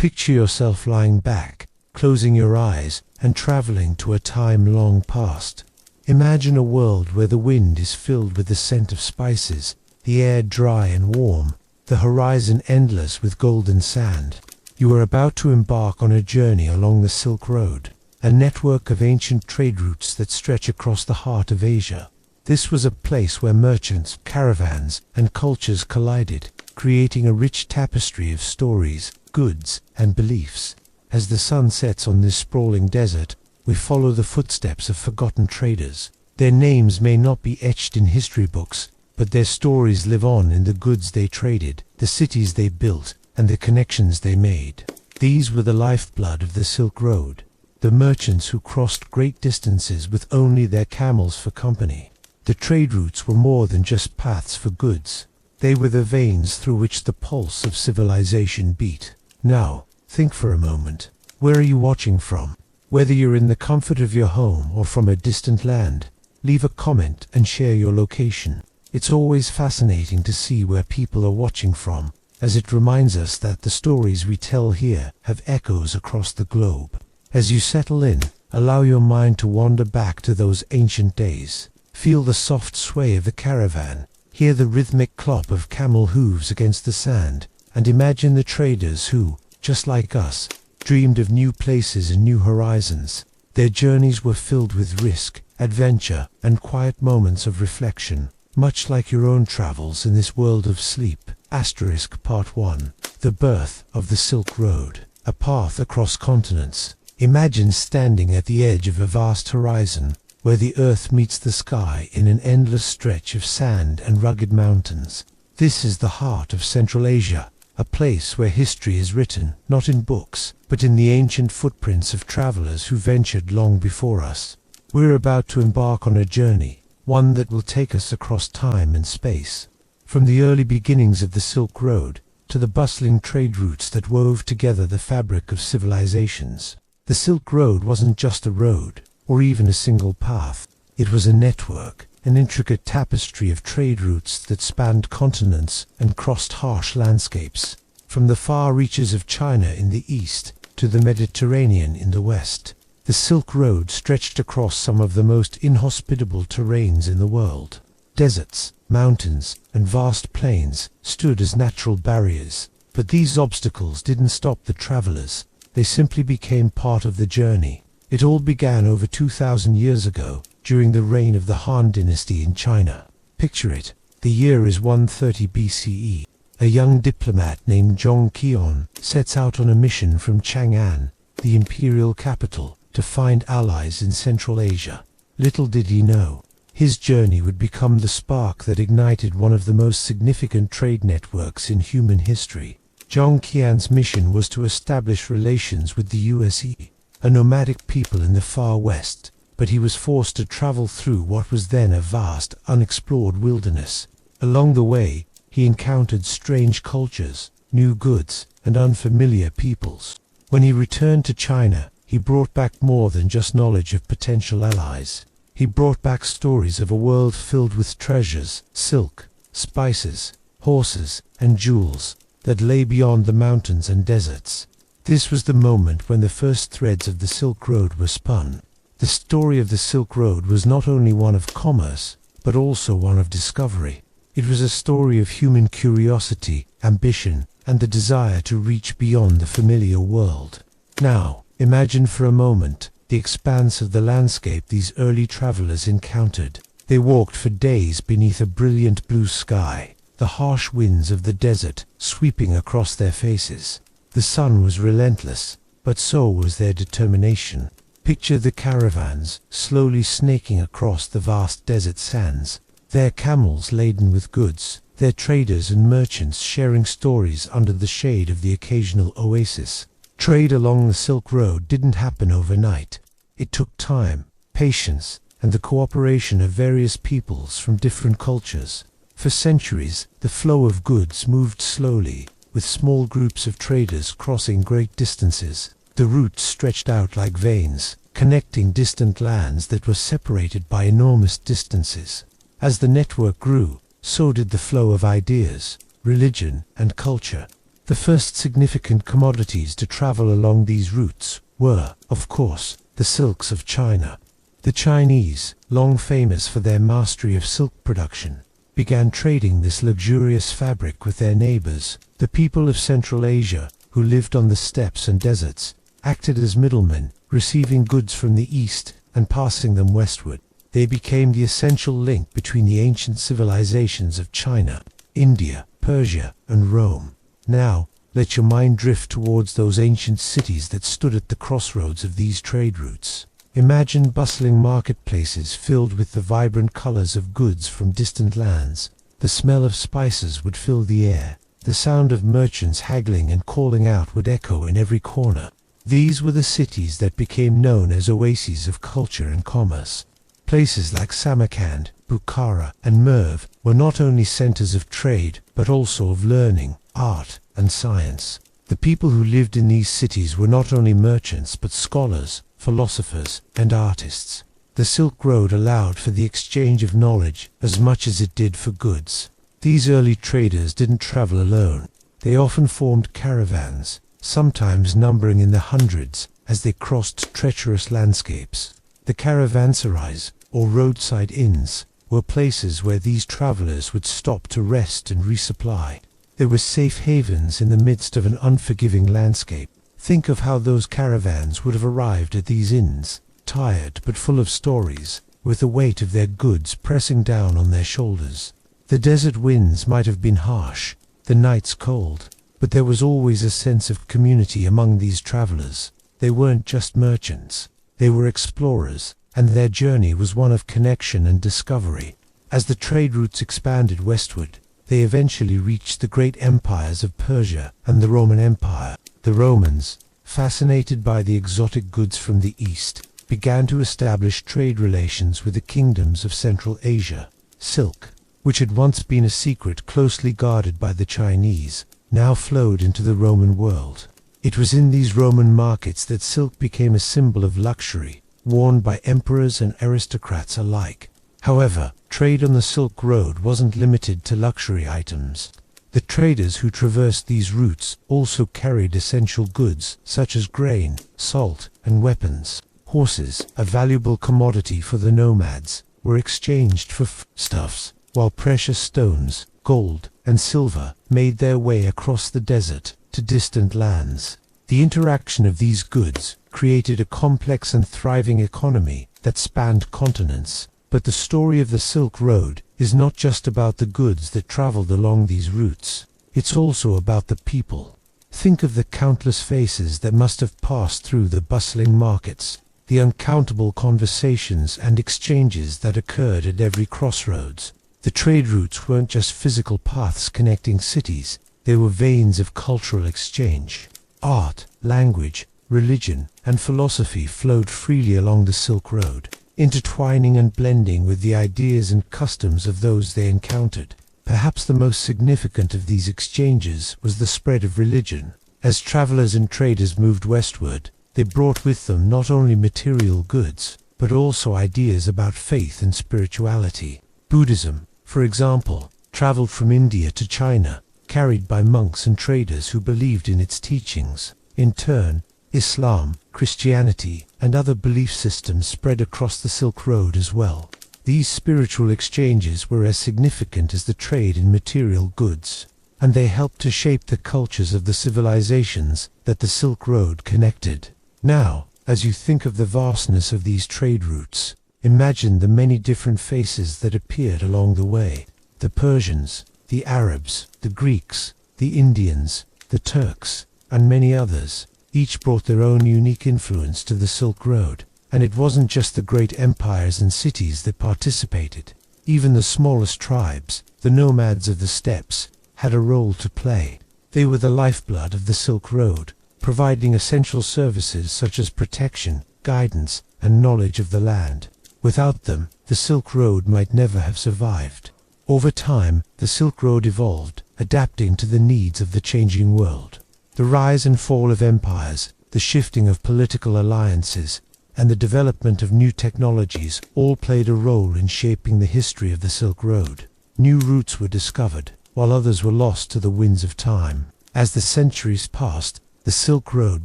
Picture yourself lying back, closing your eyes, and traveling to a time long past. Imagine a world where the wind is filled with the scent of spices, the air dry and warm, the horizon endless with golden sand. You are about to embark on a journey along the Silk Road, a network of ancient trade routes that stretch across the heart of Asia. This was a place where merchants, caravans, and cultures collided, creating a rich tapestry of stories, goods, and beliefs. As the sun sets on this sprawling desert, we follow the footsteps of forgotten traders. Their names may not be etched in history books, but their stories live on in the goods they traded, the cities they built, and the connections they made. These were the lifeblood of the Silk Road, the merchants who crossed great distances with only their camels for company. The trade routes were more than just paths for goods. They were the veins through which the pulse of civilization beat. Now, think for a moment. Where are you watching from? Whether you're in the comfort of your home or from a distant land, leave a comment and share your location. It's always fascinating to see where people are watching from, as it reminds us that the stories we tell here have echoes across the globe. As you settle in, allow your mind to wander back to those ancient days. Feel the soft sway of the caravan, hear the rhythmic clop of camel hooves against the sand, and imagine the traders who, just like us, dreamed of new places and new horizons. Their journeys were filled with risk, adventure, and quiet moments of reflection, much like your own travels in this world of sleep. Part 1. The birth of the Silk Road, a path across continents. Imagine standing at the edge of a vast horizon, where the earth meets the sky in an endless stretch of sand and rugged mountains. This is the heart of Central Asia, a place where history is written, not in books, but in the ancient footprints of travelers who ventured long before us. We're about to embark on a journey, one that will take us across time and space. From the early beginnings of the Silk Road, to the bustling trade routes that wove together the fabric of civilizations. The Silk Road wasn't just a road, or even a single path. It was a network, an intricate tapestry of trade routes that spanned continents and crossed harsh landscapes. From the far reaches of China in the east to the Mediterranean in the west, the Silk Road stretched across some of the most inhospitable terrains in the world. Deserts, mountains, and vast plains stood as natural barriers, but these obstacles didn't stop the travelers. They simply became part of the journey. It all began over 2,000 years ago, during the reign of the Han dynasty in China. Picture it. The year is 130 BCE. A young diplomat named Zhong Qian sets out on a mission from Chang'an, the imperial capital, to find allies in Central Asia. Little did he know, his journey would become the spark that ignited one of the most significant trade networks in human history. Zhong Qian's mission was to establish relations with the USE, a nomadic people in the far west, but he was forced to travel through what was then a vast, unexplored wilderness. Along the way, he encountered strange cultures, new goods, and unfamiliar peoples. When he returned to China, he brought back more than just knowledge of potential allies. He brought back stories of a world filled with treasures, silk, spices, horses, and jewels that lay beyond the mountains and deserts. This was the moment when the first threads of the Silk Road were spun. The story of the Silk Road was not only one of commerce, but also one of discovery. It was a story of human curiosity, ambition, and the desire to reach beyond the familiar world. Now, imagine for a moment the expanse of the landscape these early travelers encountered. They walked for days beneath a brilliant blue sky, the harsh winds of the desert sweeping across their faces. The sun was relentless, but so was their determination. Picture the caravans slowly snaking across the vast desert sands, their camels laden with goods, their traders and merchants sharing stories under the shade of the occasional oasis. Trade along the Silk Road didn't happen overnight. It took time, patience, and the cooperation of various peoples from different cultures. For centuries, the flow of goods moved slowly, with small groups of traders crossing great distances. The routes stretched out like veins, connecting distant lands that were separated by enormous distances. As the network grew, so did the flow of ideas, religion, and culture. The first significant commodities to travel along these routes were, of course, the silks of China. The Chinese, long famous for their mastery of silk production, began trading this luxurious fabric with their neighbors. The people of Central Asia, who lived on the steppes and deserts, acted as middlemen, receiving goods from the east and passing them westward. They became the essential link between the ancient civilizations of China, India, Persia, and Rome. Now, let your mind drift towards those ancient cities that stood at the crossroads of these trade routes. Imagine bustling marketplaces filled with the vibrant colors of goods from distant lands. The smell of spices would fill the air. The sound of merchants haggling and calling out would echo in every corner. These were the cities that became known as oases of culture and commerce. Places like Samarkand, Bukhara, and Merv were not only centers of trade, but also of learning, art, and science. The people who lived in these cities were not only merchants, but scholars, philosophers, and artists. The Silk Road allowed for the exchange of knowledge as much as it did for goods. These early traders didn't travel alone. They often formed caravans, sometimes numbering in the hundreds, as they crossed treacherous landscapes. The caravanserais, or roadside inns, were places where these travelers would stop to rest and resupply. They were safe havens in the midst of an unforgiving landscape. Think of how those caravans would have arrived at these inns, tired but full of stories, with the weight of their goods pressing down on their shoulders. The desert winds might have been harsh, the nights cold, but there was always a sense of community among these travelers. They weren't just merchants, they were explorers, and their journey was one of connection and discovery. As the trade routes expanded westward, they eventually reached the great empires of Persia and the Roman Empire. The Romans, fascinated by the exotic goods from the east, began to establish trade relations with the kingdoms of Central Asia. Silk, which had once been a secret closely guarded by the Chinese, now flowed into the Roman world. It was in these Roman markets that silk became a symbol of luxury, worn by emperors and aristocrats alike. However, trade on the Silk Road wasn't limited to luxury items. The traders who traversed these routes also carried essential goods such as grain, salt, and weapons. Horses, a valuable commodity for the nomads, were exchanged for stuffs, while precious stones, gold, and silver made their way across the desert to distant lands. The interaction of these goods created a complex and thriving economy that spanned continents. But the story of the Silk Road is not just about the goods that traveled along these routes. It's also about the people. Think of the countless faces that must have passed through the bustling markets, the uncountable conversations and exchanges that occurred at every crossroads. The trade routes weren't just physical paths connecting cities, they were veins of cultural exchange. Art, language, religion, and philosophy flowed freely along the Silk Road, intertwining and blending with the ideas and customs of those they encountered. Perhaps the most significant of these exchanges was the spread of religion. As travelers and traders moved westward, they brought with them not only material goods, but also ideas about faith and spirituality. Buddhism, for example, traveled from India to China, carried by monks and traders who believed in its teachings. In turn, Islam, Christianity, and other belief systems spread across the Silk Road as well. These spiritual exchanges were as significant as the trade in material goods, and they helped to shape the cultures of the civilizations that the Silk Road connected. Now, as you think of the vastness of these trade routes, imagine the many different faces that appeared along the way. The Persians, the Arabs, the Greeks, the Indians, the Turks, and many others. Each brought their own unique influence to the Silk Road, and it wasn't just the great empires and cities that participated. Even the smallest tribes, the nomads of the steppes, had a role to play. They were the lifeblood of the Silk Road, providing essential services such as protection, guidance, and knowledge of the land. Without them, the Silk Road might never have survived. Over time, the Silk Road evolved, adapting to the needs of the changing world. The rise and fall of empires, the shifting of political alliances, and the development of new technologies all played a role in shaping the history of the Silk Road. New routes were discovered, while others were lost to the winds of time. As the centuries passed, the Silk Road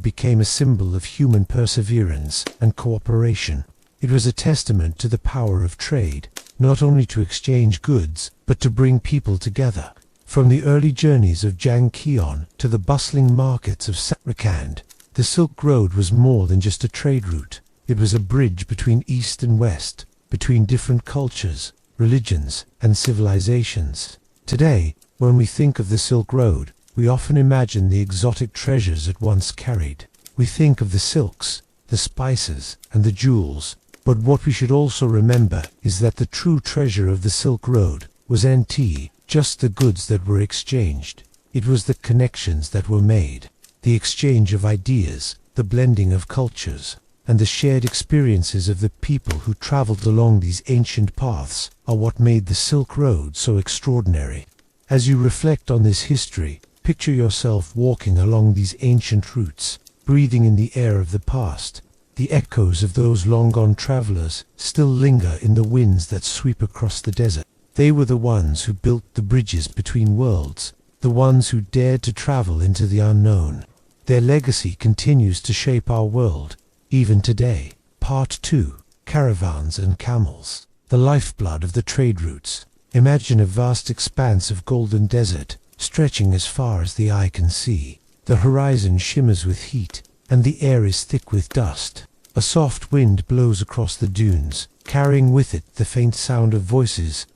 became a symbol of human perseverance and cooperation. It was a testament to the power of trade, not only to exchange goods, but to bring people together. From the early journeys of Jangkion to the bustling markets of Samarkand, the Silk Road was more than just a trade route. It was a bridge between East and West, between different cultures, religions, and civilizations. Today, when we think of the Silk Road, we often imagine the exotic treasures it once carried. We think of the silks, the spices, and the jewels. But what we should also remember is that the true treasure of the Silk Road was just the goods that were exchanged. It was the connections that were made, the exchange of ideas, the blending of cultures, and the shared experiences of the people who traveled along these ancient paths are what made the Silk Road so extraordinary. As you reflect on this history, picture yourself walking along these ancient routes, breathing in the air of the past. The echoes of those long-gone travelers still linger in the winds that sweep across the desert. They were the ones who built the bridges between worlds, the ones who dared to travel into the unknown. Their legacy continues to shape our world, even today. Part 2. Caravans and Camels. The lifeblood of the trade routes. Imagine a vast expanse of golden desert, stretching as far as the eye can see. The horizon shimmers with heat, and the air is thick with dust. A soft wind blows across the dunes, carrying with it the faint sound of voices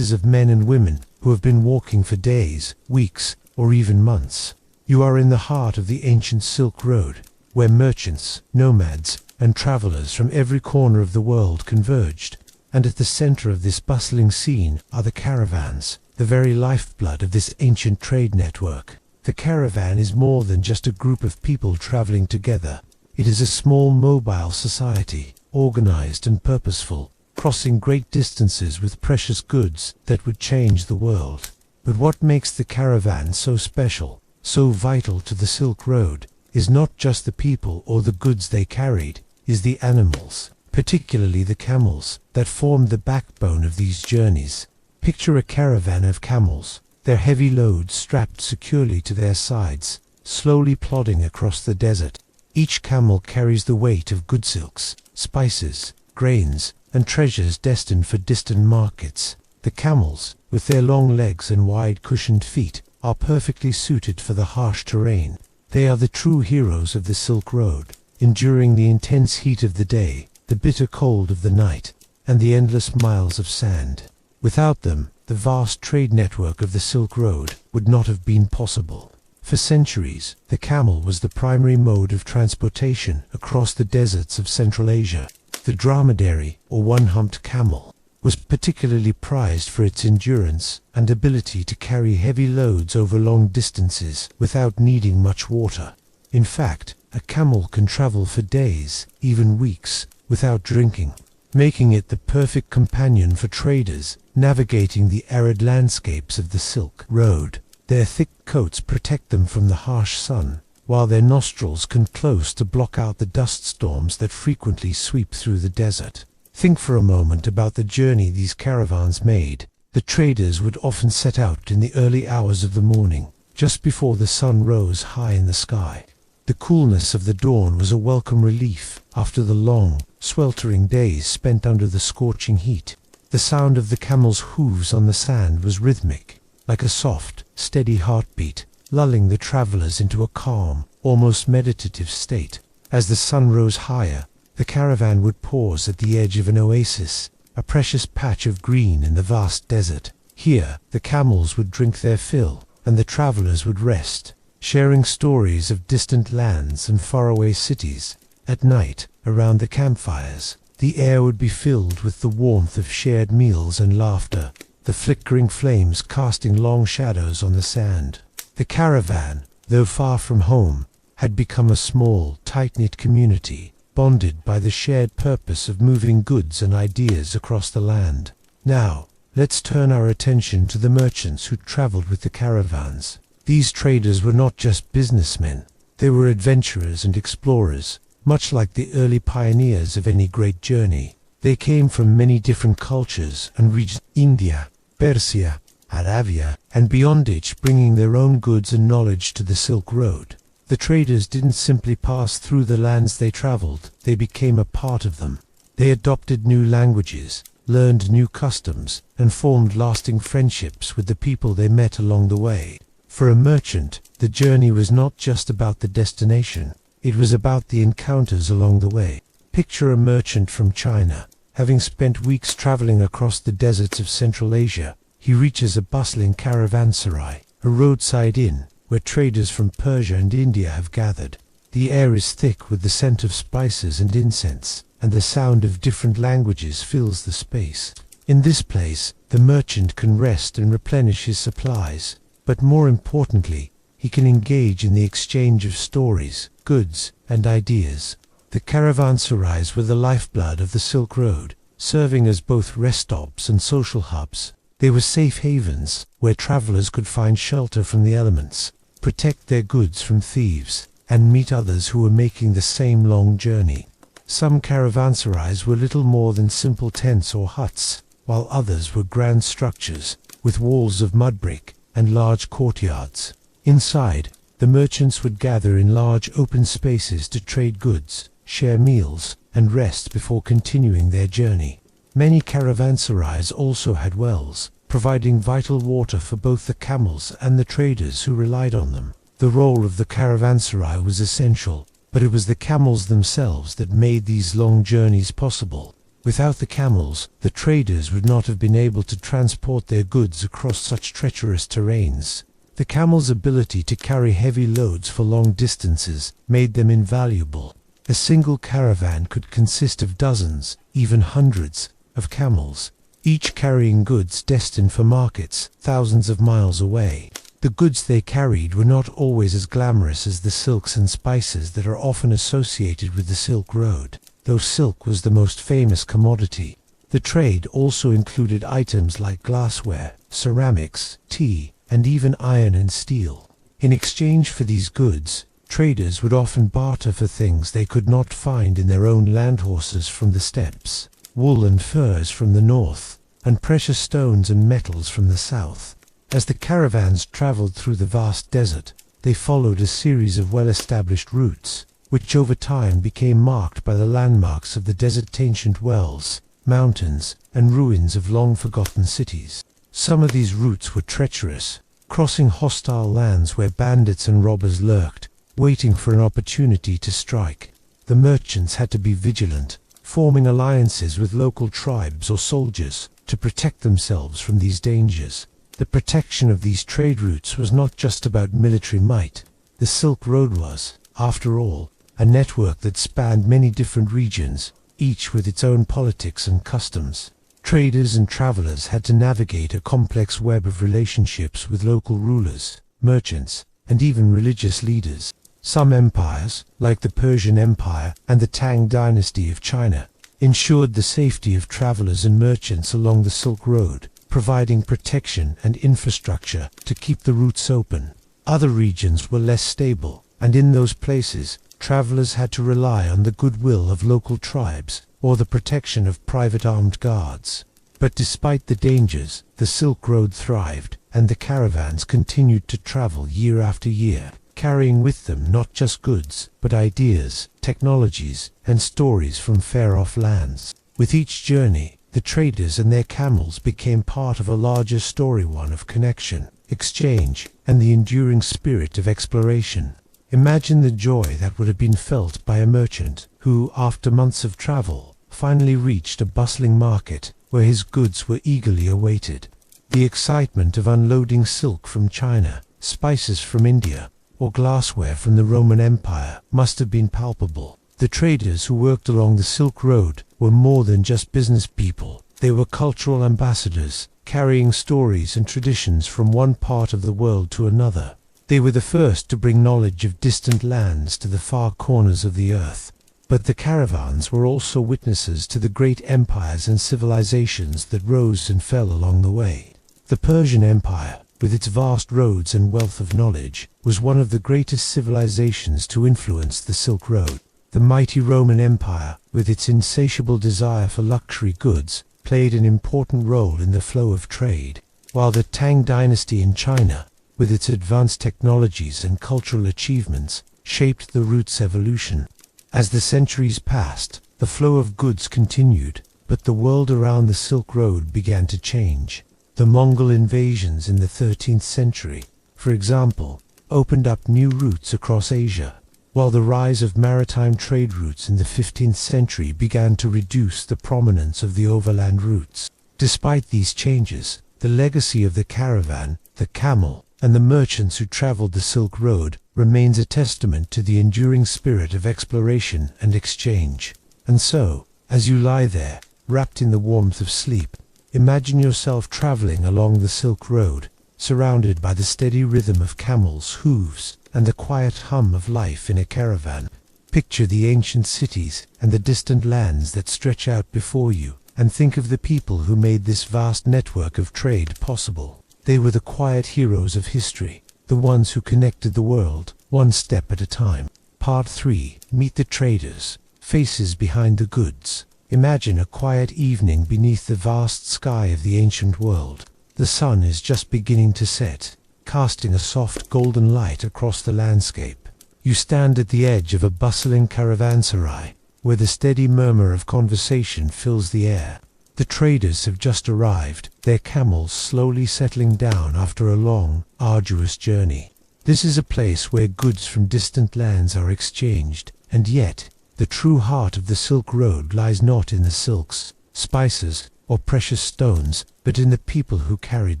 of men and women who have been walking for days, weeks, or even months. You are in the heart of the ancient Silk Road, where merchants, nomads, and travelers from every corner of the world converged. And at the center of this bustling scene are the caravans, the very lifeblood of this ancient trade network. The caravan is more than just a group of people traveling together. It is a small mobile society, organized and purposeful, crossing great distances with precious goods that would change the world. But what makes the caravan so special, so vital to the Silk Road, is not just the people or the goods they carried, is the animals, particularly the camels, that formed the backbone of these journeys. Picture a caravan of camels, their heavy loads strapped securely to their sides, slowly plodding across the desert. Each camel carries the weight of good silks, spices, grains, and treasures destined for distant markets. The camels, with their long legs and wide cushioned feet, are perfectly suited for the harsh terrain. They are the true heroes of the Silk Road, enduring the intense heat of the day, the bitter cold of the night, and the endless miles of sand. Without them, the vast trade network of the Silk Road would not have been possible. For centuries, the camel was the primary mode of transportation across the deserts of Central Asia. The dromedary, or one-humped camel, was particularly prized for its endurance and ability to carry heavy loads over long distances without needing much water. In fact, a camel can travel for days, even weeks, without drinking, making it the perfect companion for traders navigating the arid landscapes of the Silk Road. Their thick coats protect them from the harsh sun, while their nostrils come close to block out the dust storms that frequently sweep through the desert. Think for a moment about the journey these caravans made. The traders would often set out in the early hours of the morning, just before the sun rose high in the sky. The coolness of the dawn was a welcome relief after the long, sweltering days spent under the scorching heat. The sound of the camels' hooves on the sand was rhythmic, like a soft, steady heartbeat, lulling the travelers into a calm, almost meditative state. As the sun rose higher, the caravan would pause at the edge of an oasis, a precious patch of green in the vast desert. Here, the camels would drink their fill, and the travelers would rest, sharing stories of distant lands and faraway cities. At night, around the campfires, the air would be filled with the warmth of shared meals and laughter, the flickering flames casting long shadows on the sand. The caravan, though far from home, had become a small, tight-knit community, bonded by the shared purpose of moving goods and ideas across the land. Now, let's turn our attention to the merchants who traveled with the caravans. These traders were not just businessmen, they were adventurers and explorers, much like the early pioneers of any great journey. They came from many different cultures and regions: India, Persia, Arabia, and beyond it, bringing their own goods and knowledge to the Silk Road. The traders didn't simply pass through the lands they traveled, they became a part of them. They adopted new languages, learned new customs, and formed lasting friendships with the people they met along the way. For a merchant, the journey was not just about the destination, it was about the encounters along the way. Picture a merchant from China. Having spent weeks traveling across the deserts of Central Asia, he reaches a bustling caravanserai, a roadside inn, where traders from Persia and India have gathered. The air is thick with the scent of spices and incense, and the sound of different languages fills the space. In this place, the merchant can rest and replenish his supplies, but more importantly, he can engage in the exchange of stories, goods, and ideas. The caravanserais were the lifeblood of the Silk Road, serving as both rest stops and social hubs. They were safe havens, where travelers could find shelter from the elements, protect their goods from thieves, and meet others who were making the same long journey. Some caravanserais were little more than simple tents or huts, while others were grand structures, with walls of mud brick and large courtyards. Inside, the merchants would gather in large open spaces to trade goods, share meals, and rest before continuing their journey. Many caravanserais also had wells, providing vital water for both the camels and the traders who relied on them. The role of the caravanserai was essential, but it was the camels themselves that made these long journeys possible. Without the camels, the traders would not have been able to transport their goods across such treacherous terrains. The camels' ability to carry heavy loads for long distances made them invaluable. A single caravan could consist of dozens, even hundreds, of camels, each carrying goods destined for markets thousands of miles away. The goods they carried were not always as glamorous as the silks and spices that are often associated with the Silk Road, though silk was the most famous commodity. The trade also included items like glassware, ceramics, tea, and even iron and steel. In exchange for these goods, traders would often barter for things they could not find in their own land: horses from the steppes, wool and furs from the north, and precious stones and metals from the south. As the caravans traveled through the vast desert, they followed a series of well-established routes, which over time became marked by the landmarks of the desert's ancient wells, mountains, and ruins of long-forgotten cities. Some of these routes were treacherous, crossing hostile lands where bandits and robbers lurked, waiting for an opportunity to strike. The merchants had to be vigilant, forming alliances with local tribes or soldiers to protect themselves from these dangers. The protection of these trade routes was not just about military might. The Silk Road was, after all, a network that spanned many different regions, each with its own politics and customs. Traders and travelers had to navigate a complex web of relationships with local rulers, merchants, and even religious leaders. Some empires, like the Persian Empire and the Tang dynasty of China, ensured the safety of travelers and merchants along the Silk Road, providing protection and infrastructure to keep the routes open. Other regions were less stable, and in those places, travelers had to rely on the goodwill of local tribes or the protection of private armed guards. But despite the dangers, the Silk Road thrived, and the caravans continued to travel year after year, carrying with them not just goods, but ideas, technologies, and stories from far-off lands. With each journey, the traders and their camels became part of a larger story, one of connection, exchange, and the enduring spirit of exploration. Imagine the joy that would have been felt by a merchant who, after months of travel, finally reached a bustling market where his goods were eagerly awaited. The excitement of unloading silk from China, spices from India, or glassware from the Roman Empire must have been palpable. The traders who worked along the Silk Road were more than just business people. They were cultural ambassadors, carrying stories and traditions from one part of the world to another. They were the first to bring knowledge of distant lands to the far corners of the earth. But the caravans were also witnesses to the great empires and civilizations that rose and fell along the way. The Persian Empire, with its vast roads and wealth of knowledge, was one of the greatest civilizations to influence the Silk Road. The mighty Roman Empire, with its insatiable desire for luxury goods, played an important role in the flow of trade. while the Tang dynasty in China, with its advanced technologies and cultural achievements, shaped the route's evolution. As the centuries passed, the flow of goods continued, but the world around the Silk Road began to change. The Mongol invasions in the 13th century, for example, opened up new routes across Asia, while the rise of maritime trade routes in the 15th century began to reduce the prominence of the overland routes. Despite these changes, the legacy of the caravan, the camel, and the merchants who traveled the Silk Road remains a testament to the enduring spirit of exploration and exchange. And so, as you lie there, wrapped in the warmth of sleep, imagine yourself traveling along the Silk Road, surrounded by the steady rhythm of camels' hooves and the quiet hum of life in a caravan. Picture the ancient cities and the distant lands that stretch out before you, and think of the people who made this vast network of trade possible. They were the quiet heroes of history, the ones who connected the world, one step at a time. Part 3. Meet the traders, faces behind the goods. Imagine a quiet evening beneath the vast sky of the ancient world. The sun is just beginning to set, casting a soft golden light across the landscape. You stand at the edge of a bustling caravanserai, where the steady murmur of conversation fills the air. The traders have just arrived, their camels slowly settling down after a long, arduous journey. This is a place where goods from distant lands are exchanged, and yet, the true heart of the Silk Road lies not in the silks, spices, or precious stones, but in the people who carried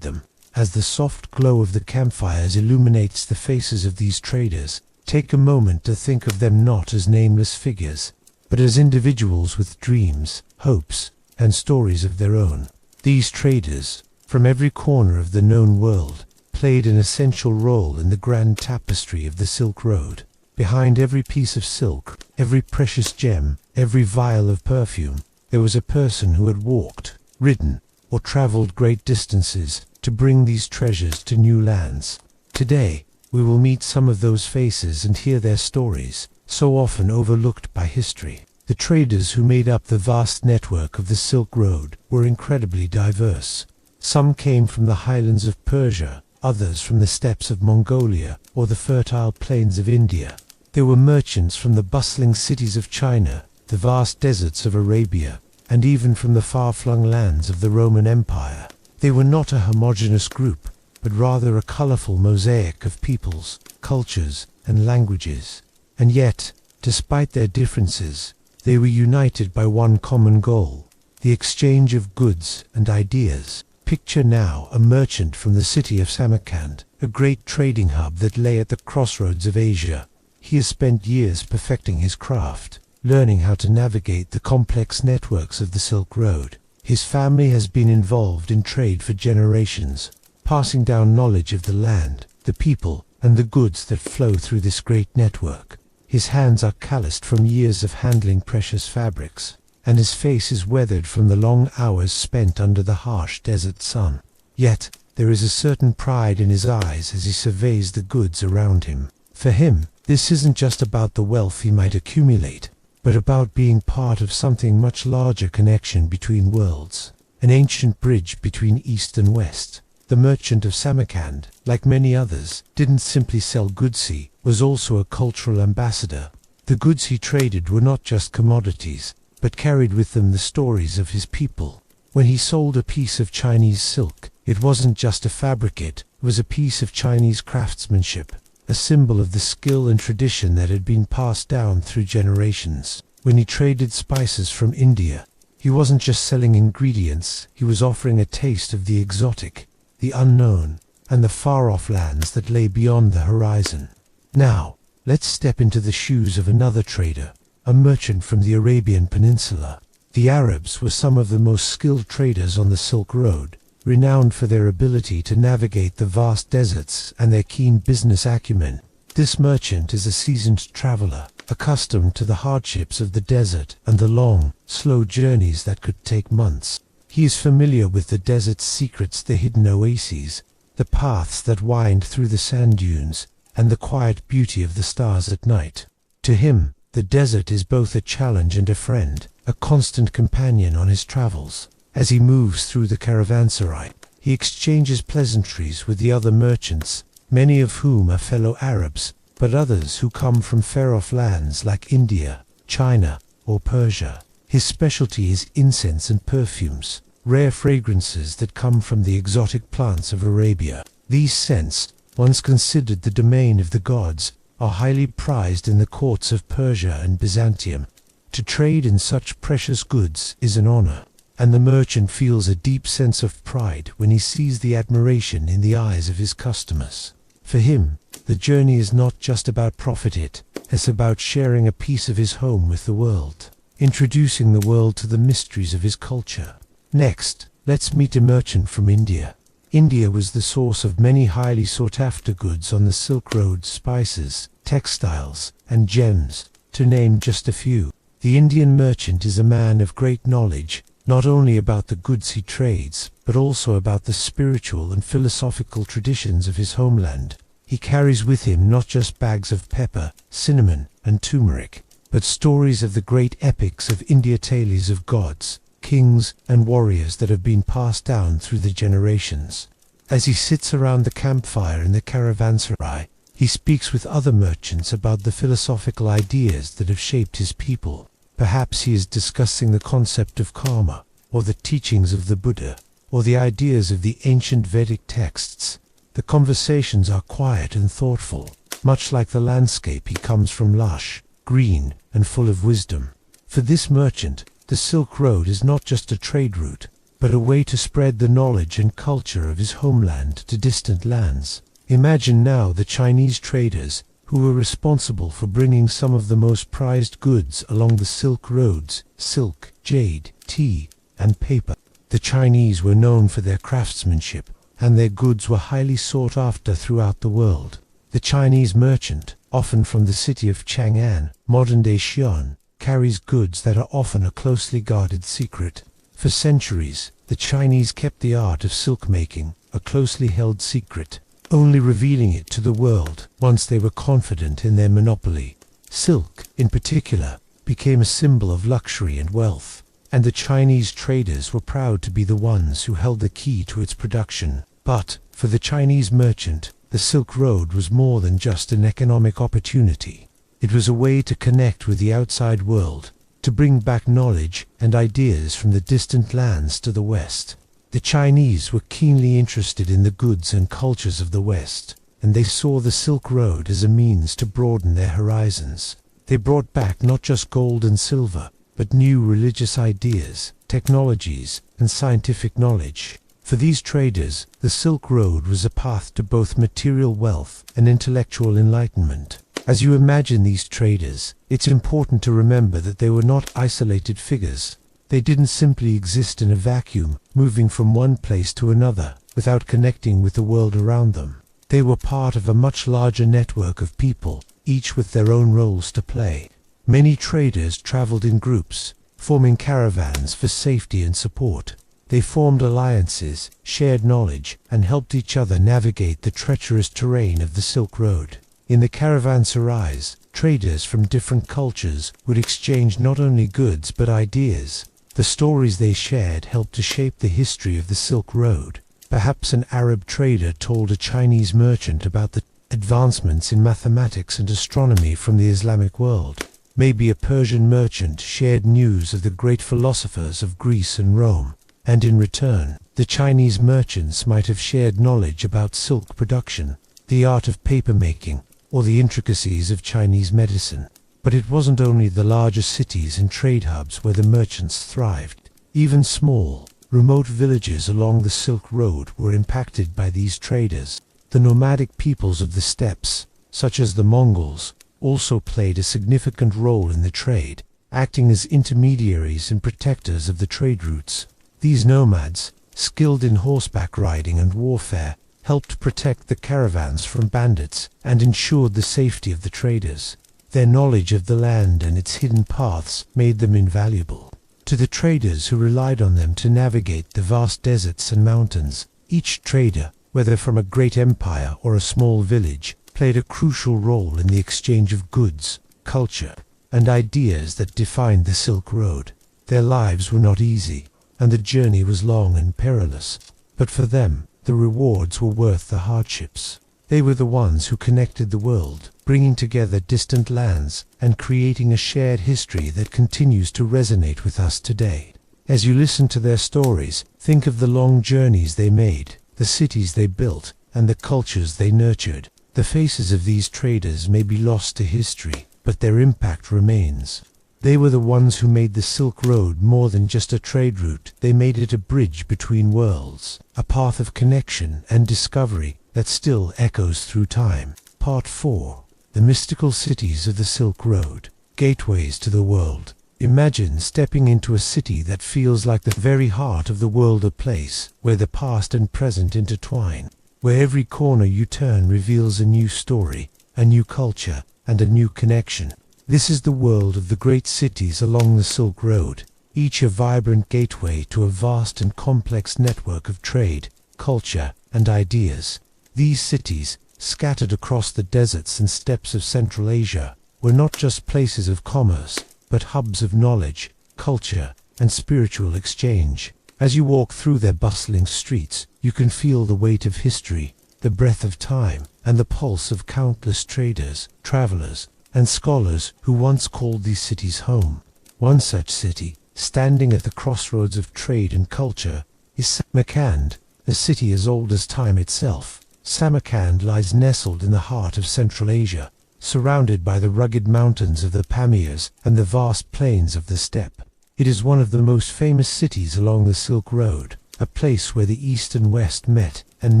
them. As the soft glow of the campfires illuminates the faces of these traders, take a moment to think of them not as nameless figures, but as individuals with dreams, hopes, and stories of their own. These traders, from every corner of the known world, played an essential role in the grand tapestry of the Silk Road. Behind every piece of silk, every precious gem, every vial of perfume, there was a person who had walked, ridden, or traveled great distances to bring these treasures to new lands. Today, we will meet some of those faces and hear their stories, so often overlooked by history. The traders who made up the vast network of the Silk Road were incredibly diverse. Some came from the highlands of Persia, others from the steppes of Mongolia or the fertile plains of India. There were merchants from the bustling cities of China, the vast deserts of Arabia, and even from the far-flung lands of the Roman Empire. They were not a homogeneous group, but rather a colorful mosaic of peoples, cultures, and languages. And yet, despite their differences, they were united by one common goal, the exchange of goods and ideas. Picture now a merchant from the city of Samarkand, a great trading hub that lay at the crossroads of Asia. He has spent years perfecting his craft, learning how to navigate the complex networks of the Silk Road. His family has been involved in trade for generations, passing down knowledge of the land, the people, and the goods that flow through this great network. His hands are calloused from years of handling precious fabrics, and his face is weathered from the long hours spent under the harsh desert sun. Yet, there is a certain pride in his eyes as he surveys the goods around him. For him, this isn't just about the wealth he might accumulate, but about being part of something much larger connection between worlds, an ancient bridge between East and West. The merchant of Samarkand, like many others, didn't simply sell goods, he was also a cultural ambassador. The goods he traded were not just commodities, but carried with them the stories of his people. When he sold a piece of Chinese silk, it wasn't just a fabricate, it was a piece of Chinese craftsmanship, a symbol of the skill and tradition that had been passed down through generations. When he traded spices from India, he wasn't just selling ingredients, he was offering a taste of the exotic, the unknown, and the far-off lands that lay beyond the horizon. Now, let's step into the shoes of another trader, a merchant from the Arabian Peninsula. The Arabs were some of the most skilled traders on the Silk Road, renowned for their ability to navigate the vast deserts and their keen business acumen. This merchant is a seasoned traveler, accustomed to the hardships of the desert and the long, slow journeys that could take months. He is familiar with the desert's secrets, the hidden oases, the paths that wind through the sand dunes, and the quiet beauty of the stars at night. To him, the desert is both a challenge and a friend, a constant companion on his travels. As he moves through the caravanserai, He exchanges pleasantries with the other merchants, many of whom are fellow Arabs, but others who come from far-off lands like India, China, or Persia. His specialty is incense and perfumes, rare fragrances that come from the exotic plants of Arabia. These scents, once considered the domain of the gods, are highly prized in the courts of Persia and Byzantium. To trade in such precious goods is an honor, and the merchant feels a deep sense of pride when he sees the admiration in the eyes of his customers. For him, the journey is not just about profit, it's about sharing a piece of his home with the world, introducing the world to the mysteries of his culture. Next, let's meet a merchant from India. India was the source of many highly sought-after goods on the Silk Road: spices, textiles, and gems, to name just a few. The Indian merchant is a man of great knowledge, not only about the goods he trades, but also about the spiritual and philosophical traditions of his homeland. He carries with him not just bags of pepper, cinnamon, and turmeric, but stories of the great epics of India, tales of gods, kings, and warriors that have been passed down through the generations. As he sits around the campfire in the caravanserai, he speaks with other merchants about the philosophical ideas that have shaped his people. Perhaps he is discussing the concept of karma, or the teachings of the Buddha, or the ideas of the ancient Vedic texts. The conversations are quiet and thoughtful. Much like the landscape, he comes from lush, green, and full of wisdom. For this merchant, the Silk Road is not just a trade route, but a way to spread the knowledge and culture of his homeland to distant lands. Imagine now the Chinese traders who were responsible for bringing some of the most prized goods along the Silk Roads: silk, jade, tea, and paper. The Chinese were known for their craftsmanship, and their goods were highly sought after throughout the world. The Chinese merchant, often from the city of Chang'an, modern-day Xi'an, carries goods that are often a closely guarded secret. For centuries, the Chinese kept the art of silk making a closely held secret, only revealing it to the world once they were confident in their monopoly. Silk, in particular, became a symbol of luxury and wealth, and the Chinese traders were proud to be the ones who held the key to its production. But, for the Chinese merchant, the Silk Road was more than just an economic opportunity. It was a way to connect with the outside world, to bring back knowledge and ideas from the distant lands to the West. The Chinese were keenly interested in the goods and cultures of the West, and they saw the Silk Road as a means to broaden their horizons. They brought back not just gold and silver, but new religious ideas, technologies, and scientific knowledge. For these traders, the Silk Road was a path to both material wealth and intellectual enlightenment. As you imagine these traders, it's important to remember that they were not isolated figures. They didn't simply exist in a vacuum, moving from one place to another, without connecting with the world around them. They were part of a much larger network of people, each with their own roles to play. Many traders traveled in groups, forming caravans for safety and support. They formed alliances, shared knowledge, and helped each other navigate the treacherous terrain of the Silk Road. In the caravanserais, traders from different cultures would exchange not only goods but ideas. The stories they shared helped to shape the history of the Silk Road. Perhaps an Arab trader told a Chinese merchant about the advancements in mathematics and astronomy from the Islamic world. Maybe a Persian merchant shared news of the great philosophers of Greece and Rome. And in return, the Chinese merchants might have shared knowledge about silk production, the art of paper making, or the intricacies of Chinese medicine. But it wasn't only the larger cities and trade hubs where the merchants thrived. Even small, remote villages along the Silk Road were impacted by these traders. The nomadic peoples of the steppes, such as the Mongols, also played a significant role in the trade, acting as intermediaries and protectors of the trade routes. These nomads, skilled in horseback riding and warfare, helped protect the caravans from bandits and ensured the safety of the traders. Their knowledge of the land and its hidden paths made them invaluable. To the traders who relied on them to navigate the vast deserts and mountains, each trader, whether from a great empire or a small village, played a crucial role in the exchange of goods, culture, and ideas that defined the Silk Road. Their lives were not easy, and the journey was long and perilous. But for them, the rewards were worth the hardships. They were the ones who connected the world, bringing together distant lands and creating a shared history that continues to resonate with us today. As you listen to their stories, think of the long journeys they made, the cities they built, and the cultures they nurtured. The faces of these traders may be lost to history, but their impact remains. They were the ones who made the Silk Road more than just a trade route. They made it a bridge between worlds, a path of connection and discovery that still echoes through time. Part 4. The mystical cities of the Silk Road. Gateways to the world. Imagine stepping into a city that feels like the very heart of the world, a place where the past and present intertwine, where every corner you turn reveals a new story, a new culture, and a new connection. This is the world of the great cities along the Silk Road, each a vibrant gateway to a vast and complex network of trade, culture, and ideas. These cities, scattered across the deserts and steppes of Central Asia, were not just places of commerce, but hubs of knowledge, culture, and spiritual exchange. As you walk through their bustling streets, you can feel the weight of history, the breath of time, and the pulse of countless traders, travelers, and scholars who once called these cities home. One such city, standing at the crossroads of trade and culture, is Samarkand, a city as old as time itself. Samarkand lies nestled in the heart of Central Asia, surrounded by the rugged mountains of the Pamirs and the vast plains of the steppe. It is one of the most famous cities along the Silk Road, a place where the East and West met and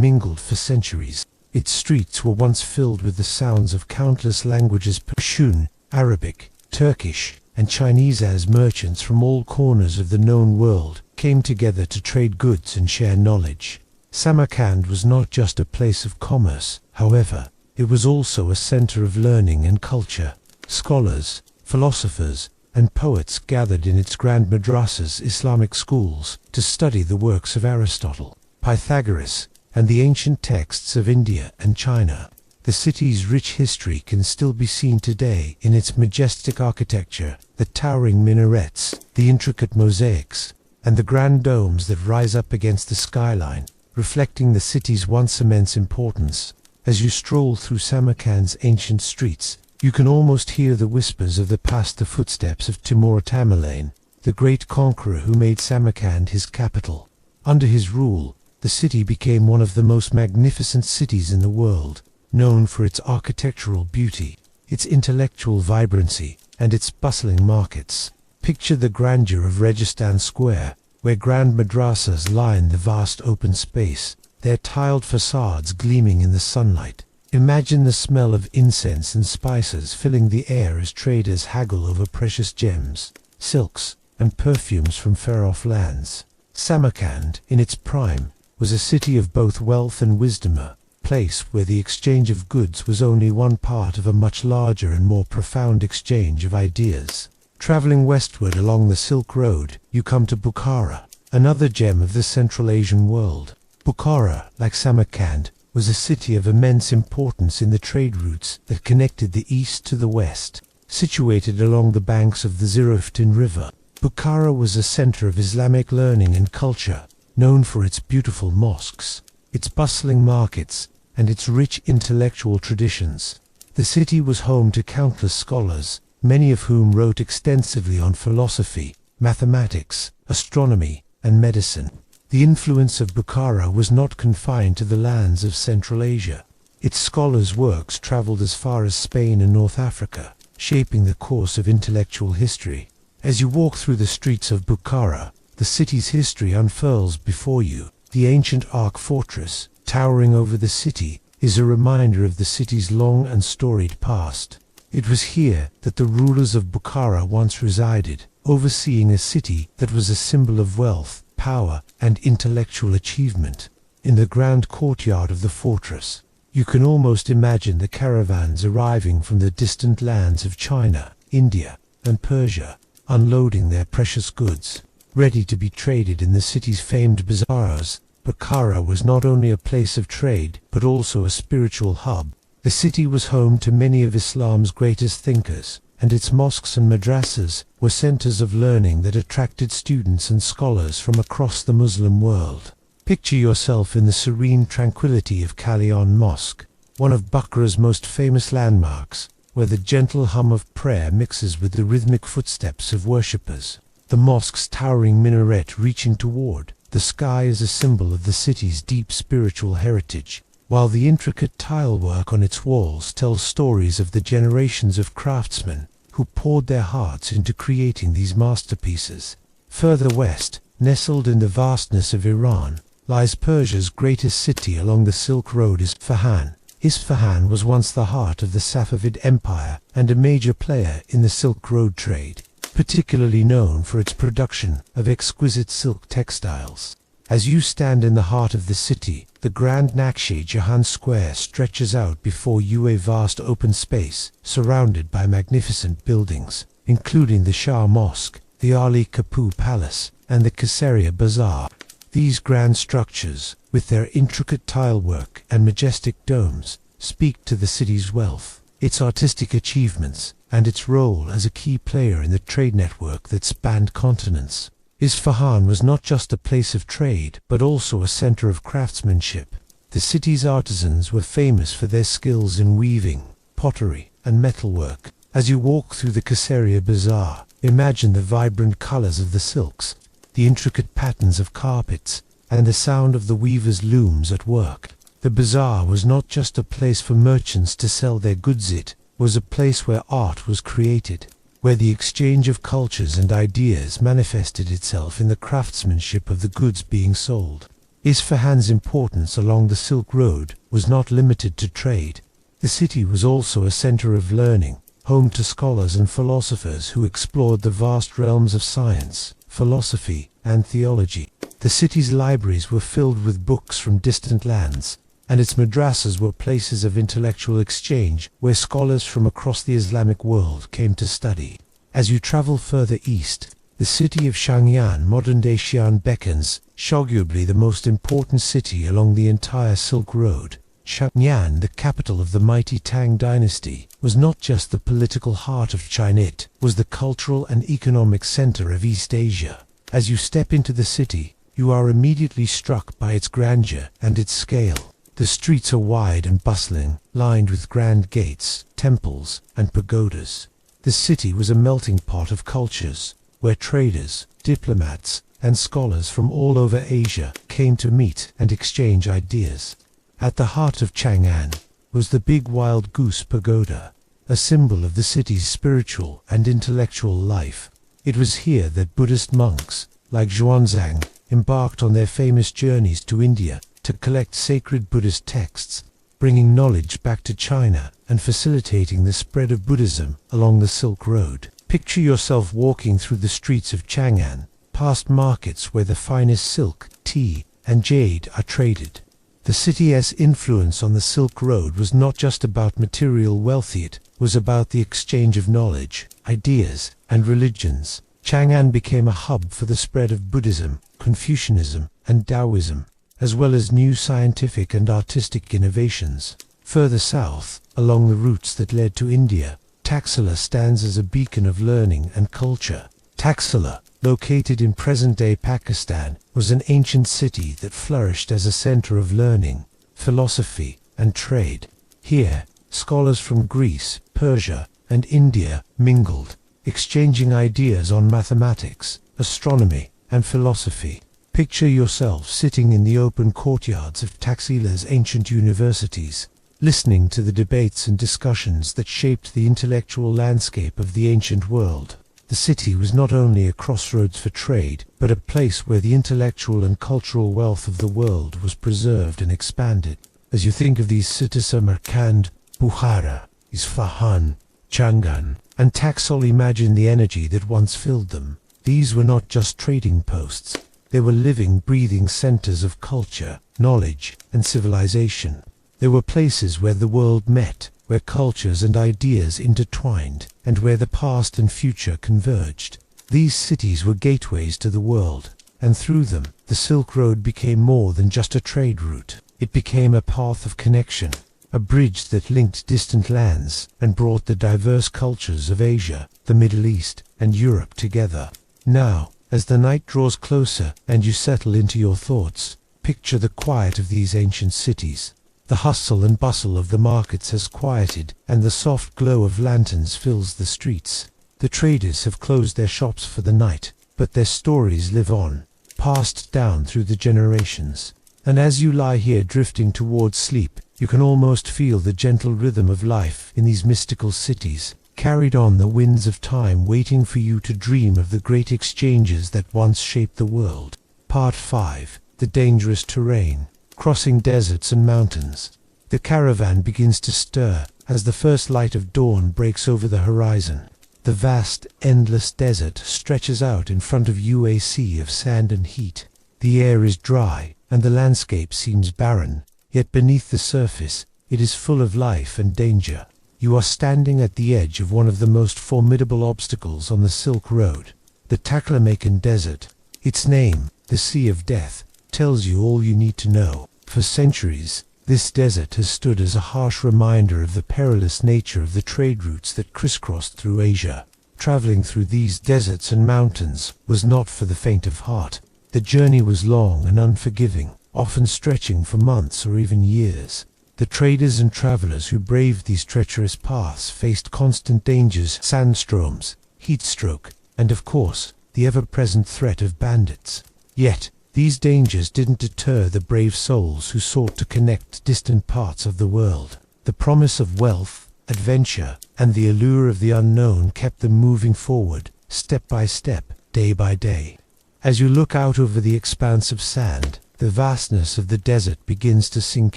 mingled for centuries. Its streets were once filled with the sounds of countless languages: Persian, Arabic, Turkish, and Chinese, as merchants from all corners of the known world came together to trade goods and share knowledge. Samarkand was not just a place of commerce, however. It was also a center of learning and culture. Scholars, philosophers, and poets gathered in its grand madrasas, Islamic schools, to study the works of Aristotle, Pythagoras, and the ancient texts of India and China. The city's rich history can still be seen today in its majestic architecture, the towering minarets, the intricate mosaics, and the grand domes that rise up against the skyline, reflecting the city's once immense importance. As you stroll through Samarkand's ancient streets, you can almost hear the whispers of the past, the footsteps of Timur Tamerlane, the great conqueror who made Samarkand his capital. Under his rule, the city became one of the most magnificent cities in the world, known for its architectural beauty, its intellectual vibrancy, and its bustling markets. Picture the grandeur of Registan Square, where grand madrasas line the vast open space, their tiled facades gleaming in the sunlight. Imagine the smell of incense and spices filling the air as traders haggle over precious gems, silks, and perfumes from far-off lands. Samarkand, in its prime, was a city of both wealth and wisdom, a place where the exchange of goods was only one part of a much larger and more profound exchange of ideas. Traveling westward along the Silk Road, you come to Bukhara, another gem of the Central Asian world. Bukhara, like Samarkand, was a city of immense importance in the trade routes that connected the east to the west. Situated along the banks of the Ziraftin River, Bukhara was a center of Islamic learning and culture, known for its beautiful mosques, its bustling markets, and its rich intellectual traditions. The city was home to countless scholars, many of whom wrote extensively on philosophy, mathematics, astronomy, and medicine. The influence of Bukhara was not confined to the lands of Central Asia. Its scholars' works traveled as far as Spain and North Africa, shaping the course of intellectual history. As you walk through the streets of Bukhara, the city's history unfurls before you. The ancient Ark Fortress, towering over the city, is a reminder of the city's long and storied past. It was here that the rulers of Bukhara once resided, overseeing a city that was a symbol of wealth, power, and intellectual achievement. In the grand courtyard of the fortress, you can almost imagine the caravans arriving from the distant lands of China, India, and Persia, unloading their precious goods, ready to be traded in the city's famed bazaars. Bukhara was not only a place of trade, but also a spiritual hub. The city was home to many of Islam's greatest thinkers, and its mosques and madrasas were centers of learning that attracted students and scholars from across the Muslim world. Picture yourself in the serene tranquility of Kalyan Mosque, one of Bukhara's most famous landmarks, where the gentle hum of prayer mixes with the rhythmic footsteps of worshippers. The mosque's towering minaret reaching toward the sky is a symbol of the city's deep spiritual heritage, while the intricate tilework on its walls tells stories of the generations of craftsmen who poured their hearts into creating these masterpieces. Further west, nestled in the vastness of Iran, lies Persia's greatest city along the Silk Road, Isfahan. Isfahan was once the heart of the Safavid Empire and a major player in the Silk Road trade, particularly known for its production of exquisite silk textiles. As you stand in the heart of the city, the Grand Nakshe Jahan Square stretches out before you, a vast open space surrounded by magnificent buildings, including the Shah Mosque, the Ali Kapoor Palace, and the Kesaria Bazaar. These grand structures, with their intricate tilework and majestic domes, speak to the city's wealth, its artistic achievements, and its role as a key player in the trade network that spanned continents. Isfahan was not just a place of trade, but also a center of craftsmanship. The city's artisans were famous for their skills in weaving, pottery, and metalwork. As you walk through the Kesaria Bazaar, imagine the vibrant colors of the silks, the intricate patterns of carpets, and the sound of the weavers' looms at work. The bazaar was not just a place for merchants to sell their goods, it was a place where art was created, where the exchange of cultures and ideas manifested itself in the craftsmanship of the goods being sold. Isfahan's importance along the Silk Road was not limited to trade. The city was also a center of learning, home to scholars and philosophers who explored the vast realms of science, philosophy, and theology. The city's libraries were filled with books from distant lands, and its madrasas were places of intellectual exchange where scholars from across the Islamic world came to study. As you travel further east, the city of Shangyan, modern-day Xi'an, beckons, arguably the most important city along the entire Silk Road. Shangyan, the capital of the mighty Tang dynasty, was not just the political heart of China, it was the cultural and economic center of East Asia. As you step into the city, you are immediately struck by its grandeur and its scale. The streets are wide and bustling, lined with grand gates, temples, and pagodas. The city was a melting pot of cultures, where traders, diplomats, and scholars from all over Asia came to meet and exchange ideas. At the heart of Chang'an was the Big Wild Goose Pagoda, a symbol of the city's spiritual and intellectual life. It was here that Buddhist monks, like Xuanzang, embarked on their famous journeys to India to collect sacred Buddhist texts, bringing knowledge back to China and facilitating the spread of Buddhism along the Silk Road. Picture yourself walking through the streets of Chang'an, past markets where the finest silk, tea, and jade are traded. The city's influence on the Silk Road was not just about material wealth, it was about the exchange of knowledge, ideas, and religions. Chang'an became a hub for the spread of Buddhism, Confucianism, and Taoism, as well as new scientific and artistic innovations. Further south, along the routes that led to India, Taxila stands as a beacon of learning and culture. Taxila, located in present-day Pakistan, was an ancient city that flourished as a center of learning, philosophy, and trade. Here, scholars from Greece, Persia, and India mingled, exchanging ideas on mathematics, astronomy, and philosophy. Picture yourself sitting in the open courtyards of Taxila's ancient universities, listening to the debates and discussions that shaped the intellectual landscape of the ancient world. The city was not only a crossroads for trade, but a place where the intellectual and cultural wealth of the world was preserved and expanded. As you think of these cities, Samarkand, Bukhara, Isfahan, Chang'an, and Taxila, imagine the energy that once filled them. These were not just trading posts. They were living, breathing centers of culture, knowledge, and civilization. They were places where the world met, where cultures and ideas intertwined, and where the past and future converged. These cities were gateways to the world, and through them, the Silk Road became more than just a trade route. It became a path of connection, a bridge that linked distant lands and brought the diverse cultures of Asia, the Middle East, and Europe together. Now, as the night draws closer and you settle into your thoughts, Picture the quiet of these ancient cities. The hustle and bustle of the markets has quieted, and the soft glow of lanterns fills the streets. The traders have closed their shops for the night, but their stories live on, passed down through the generations. And as you lie here drifting towards sleep, you can almost feel the gentle rhythm of life in these mystical cities, carried on the winds of time, waiting for you to dream of the great exchanges that once shaped the world. Part 5. The dangerous terrain. Crossing deserts and mountains. The caravan begins to stir as the first light of dawn breaks over the horizon. The vast, endless desert stretches out in front of you, a sea of sand and heat. The air is dry, and the landscape seems barren, yet beneath the surface, it is full of life and danger. You are standing at the edge of one of the most formidable obstacles on the Silk Road, the Taklamakan Desert. Its name, the Sea of Death, tells you all you need to know. For centuries, this desert has stood as a harsh reminder of the perilous nature of the trade routes that crisscrossed through Asia. Traveling through these deserts and mountains was not for the faint of heart. The journey was long and unforgiving, often stretching for months or even years. The traders and travelers who braved these treacherous paths faced constant dangers, sandstorms, heat stroke, and of course, the ever-present threat of bandits. Yet, these dangers didn't deter the brave souls who sought to connect distant parts of the world. The promise of wealth, adventure, and the allure of the unknown kept them moving forward, step by step, day by day. As you look out over the expanse of sand, the vastness of the desert begins to sink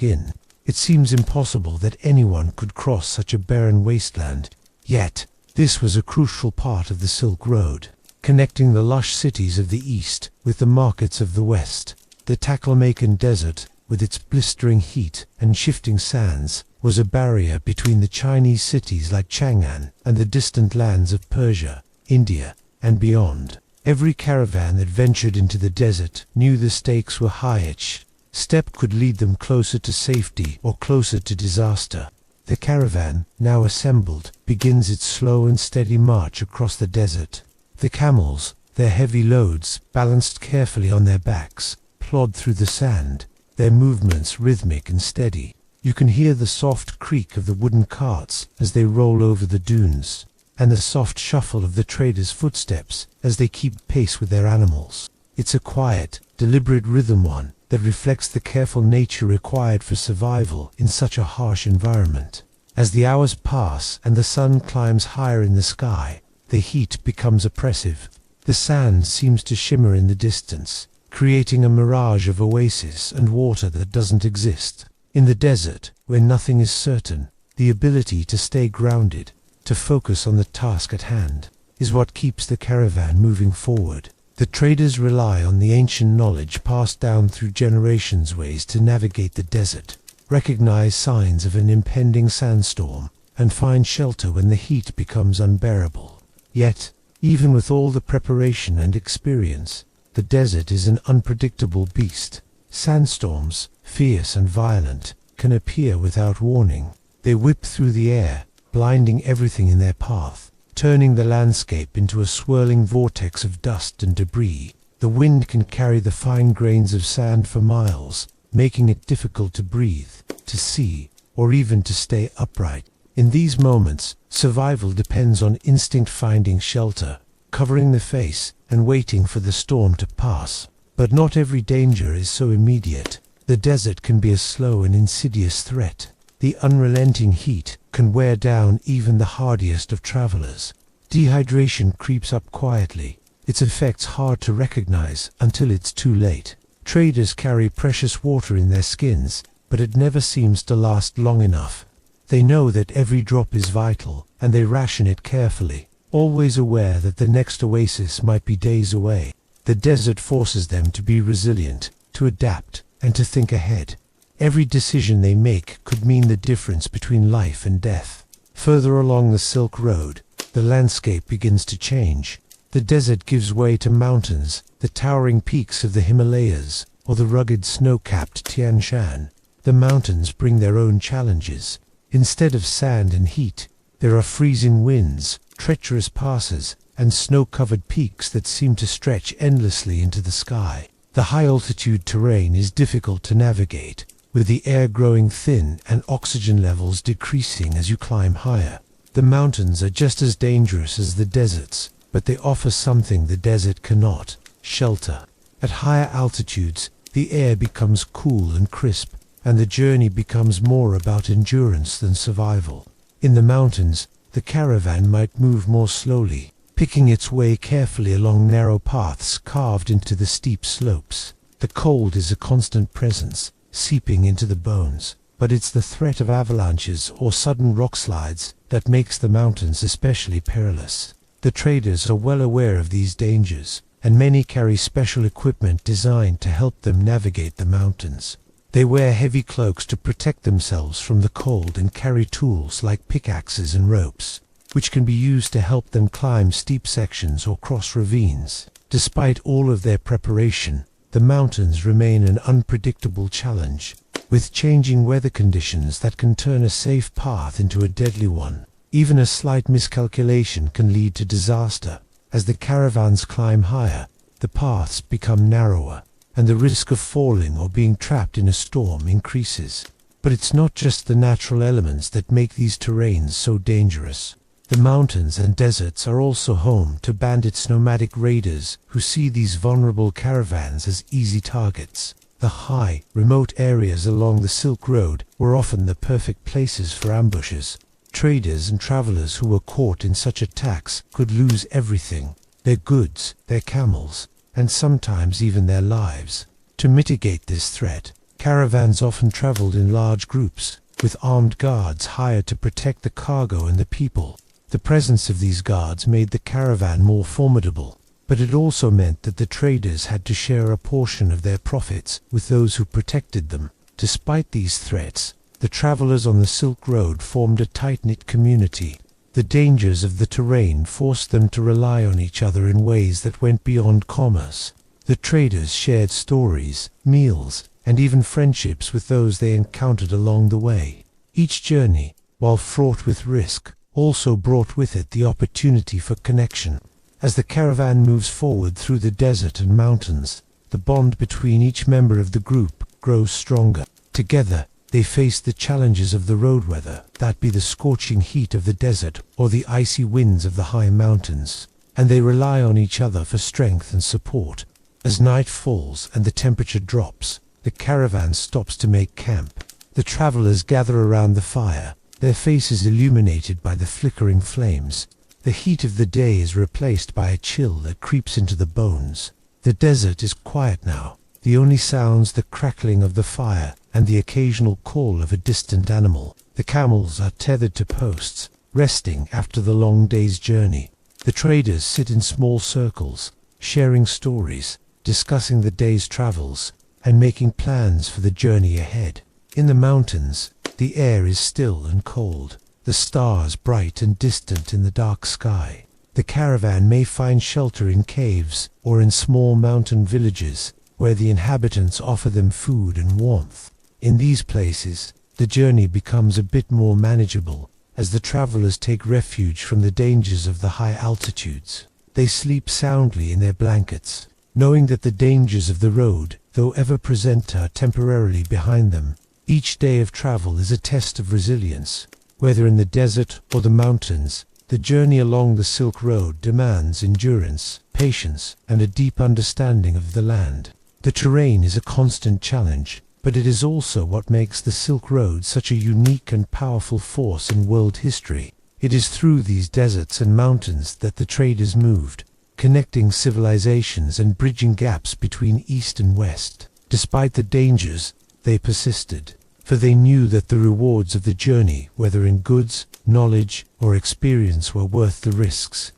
in. It seems impossible that anyone could cross such a barren wasteland. Yet, this was a crucial part of the Silk Road, connecting the lush cities of the east with the markets of the west. The Taklamakan Desert, with its blistering heat and shifting sands, was a barrier between the Chinese cities like Chang'an and the distant lands of Persia, India, and beyond. Every caravan that ventured into the desert knew the stakes were high. Each step could lead them closer to safety or closer to disaster. The caravan, now assembled, begins its slow and steady march across the desert. The camels, their heavy loads balanced carefully on their backs, plod through the sand, their movements rhythmic and steady. You can hear the soft creak of the wooden carts as they roll over the dunes, and the soft shuffle of the traders' footsteps as they keep pace with their animals. It's a quiet, deliberate rhythm, one that reflects the careful nature required for survival in such a harsh environment. As the hours pass and the sun climbs higher in the sky, the heat becomes oppressive. The sand seems to shimmer in the distance, creating a mirage of oases and water that doesn't exist. In the desert, where nothing is certain, the ability to stay grounded, to focus on the task at hand, is what keeps the caravan moving forward. The traders rely on the ancient knowledge passed down through generations, ways to navigate the desert, recognize signs of an impending sandstorm, and find shelter when the heat becomes unbearable. Yet, even with all the preparation and experience, the desert is an unpredictable beast. Sandstorms, fierce and violent, can appear without warning. They whip through the air, blinding everything in their path, turning the landscape into a swirling vortex of dust and debris. The wind can carry the fine grains of sand for miles, making it difficult to breathe, to see, or even to stay upright. In these moments, survival depends on instinct, finding shelter, covering the face, and waiting for the storm to pass. But not every danger is so immediate. The desert can be a slow and insidious threat. The unrelenting heat can wear down even the hardiest of travelers. Dehydration creeps up quietly, its effects hard to recognize until it's too late. Traders carry precious water in their skins, but it never seems to last long enough. They know that every drop is vital, and they ration it carefully, always aware that the next oasis might be days away. The desert forces them to be resilient, to adapt, and to think ahead. Every decision they make could mean the difference between life and death. Further along the Silk Road, the landscape begins to change. The desert gives way to mountains, the towering peaks of the Himalayas, or the rugged snow-capped Tian Shan. The mountains bring their own challenges. Instead of sand and heat, there are freezing winds, treacherous passes, and snow-covered peaks that seem to stretch endlessly into the sky. The high-altitude terrain is difficult to navigate, with the air growing thin and oxygen levels decreasing as you climb higher. The mountains are just as dangerous as the deserts, but they offer something the desert cannot: shelter. At higher altitudes, the air becomes cool and crisp, and the journey becomes more about endurance than survival. In the mountains, the caravan might move more slowly, picking its way carefully along narrow paths carved into the steep slopes. The cold is a constant presence, seeping into the bones, but it's the threat of avalanches or sudden rock slides that makes the mountains especially perilous. The traders are well aware of these dangers, and many carry special equipment designed to help them navigate the mountains. They wear heavy cloaks to protect themselves from the cold and carry tools like pickaxes and ropes, which can be used to help them climb steep sections or cross ravines. Despite all of their preparation, the mountains remain an unpredictable challenge, with changing weather conditions that can turn a safe path into a deadly one. Even a slight miscalculation can lead to disaster. As the caravans climb higher, the paths become narrower, and the risk of falling or being trapped in a storm increases. But it's not just the natural elements that make these terrains so dangerous. The mountains and deserts are also home to bandits, nomadic raiders who see these vulnerable caravans as easy targets. The high, remote areas along the Silk Road were often the perfect places for ambushes. Traders and travelers who were caught in such attacks could lose everything: their goods, their camels, and sometimes even their lives. To mitigate this threat, caravans often traveled in large groups, with armed guards hired to protect the cargo and the people. The presence of these guards made the caravan more formidable, but it also meant that the traders had to share a portion of their profits with those who protected them. Despite these threats, the travelers on the Silk Road formed a tight-knit community. The dangers of the terrain forced them to rely on each other in ways that went beyond commerce. The traders shared stories, meals, and even friendships with those they encountered along the way. Each journey, while fraught with risk, also brought with it the opportunity for connection. As the caravan moves forward through the desert and mountains, the bond between each member of the group grows stronger. Together, they face the challenges of the road weather, that be the scorching heat of the desert or the icy winds of the high mountains, and they rely on each other for strength and support. As night falls and the temperature drops, the caravan stops to make camp. The travelers gather around the fire, their faces illuminated by the flickering flames. The heat of the day is replaced by a chill that creeps into the bones. The desert is quiet now, the only sounds the crackling of the fire and the occasional call of a distant animal. The camels are tethered to posts, resting after the long day's journey. The traders sit in small circles, sharing stories, discussing the day's travels, and making plans for the journey ahead. In the mountains, the air is still and cold, the stars bright and distant in the dark sky. The caravan may find shelter in caves or in small mountain villages, where the inhabitants offer them food and warmth. In these places, the journey becomes a bit more manageable, as the travelers take refuge from the dangers of the high altitudes. They sleep soundly in their blankets, knowing that the dangers of the road, though ever present, are temporarily behind them. Each day of travel is a test of resilience. Whether in the desert or the mountains, the journey along the Silk Road demands endurance, patience, and a deep understanding of the land. The terrain is a constant challenge, but it is also what makes the Silk Road such a unique and powerful force in world history. It is through these deserts and mountains that the traders moved, connecting civilizations and bridging gaps between East and West. Despite the dangers, they persisted, for they knew that the rewards of the journey, whether in goods, knowledge, or experience, were worth the risks.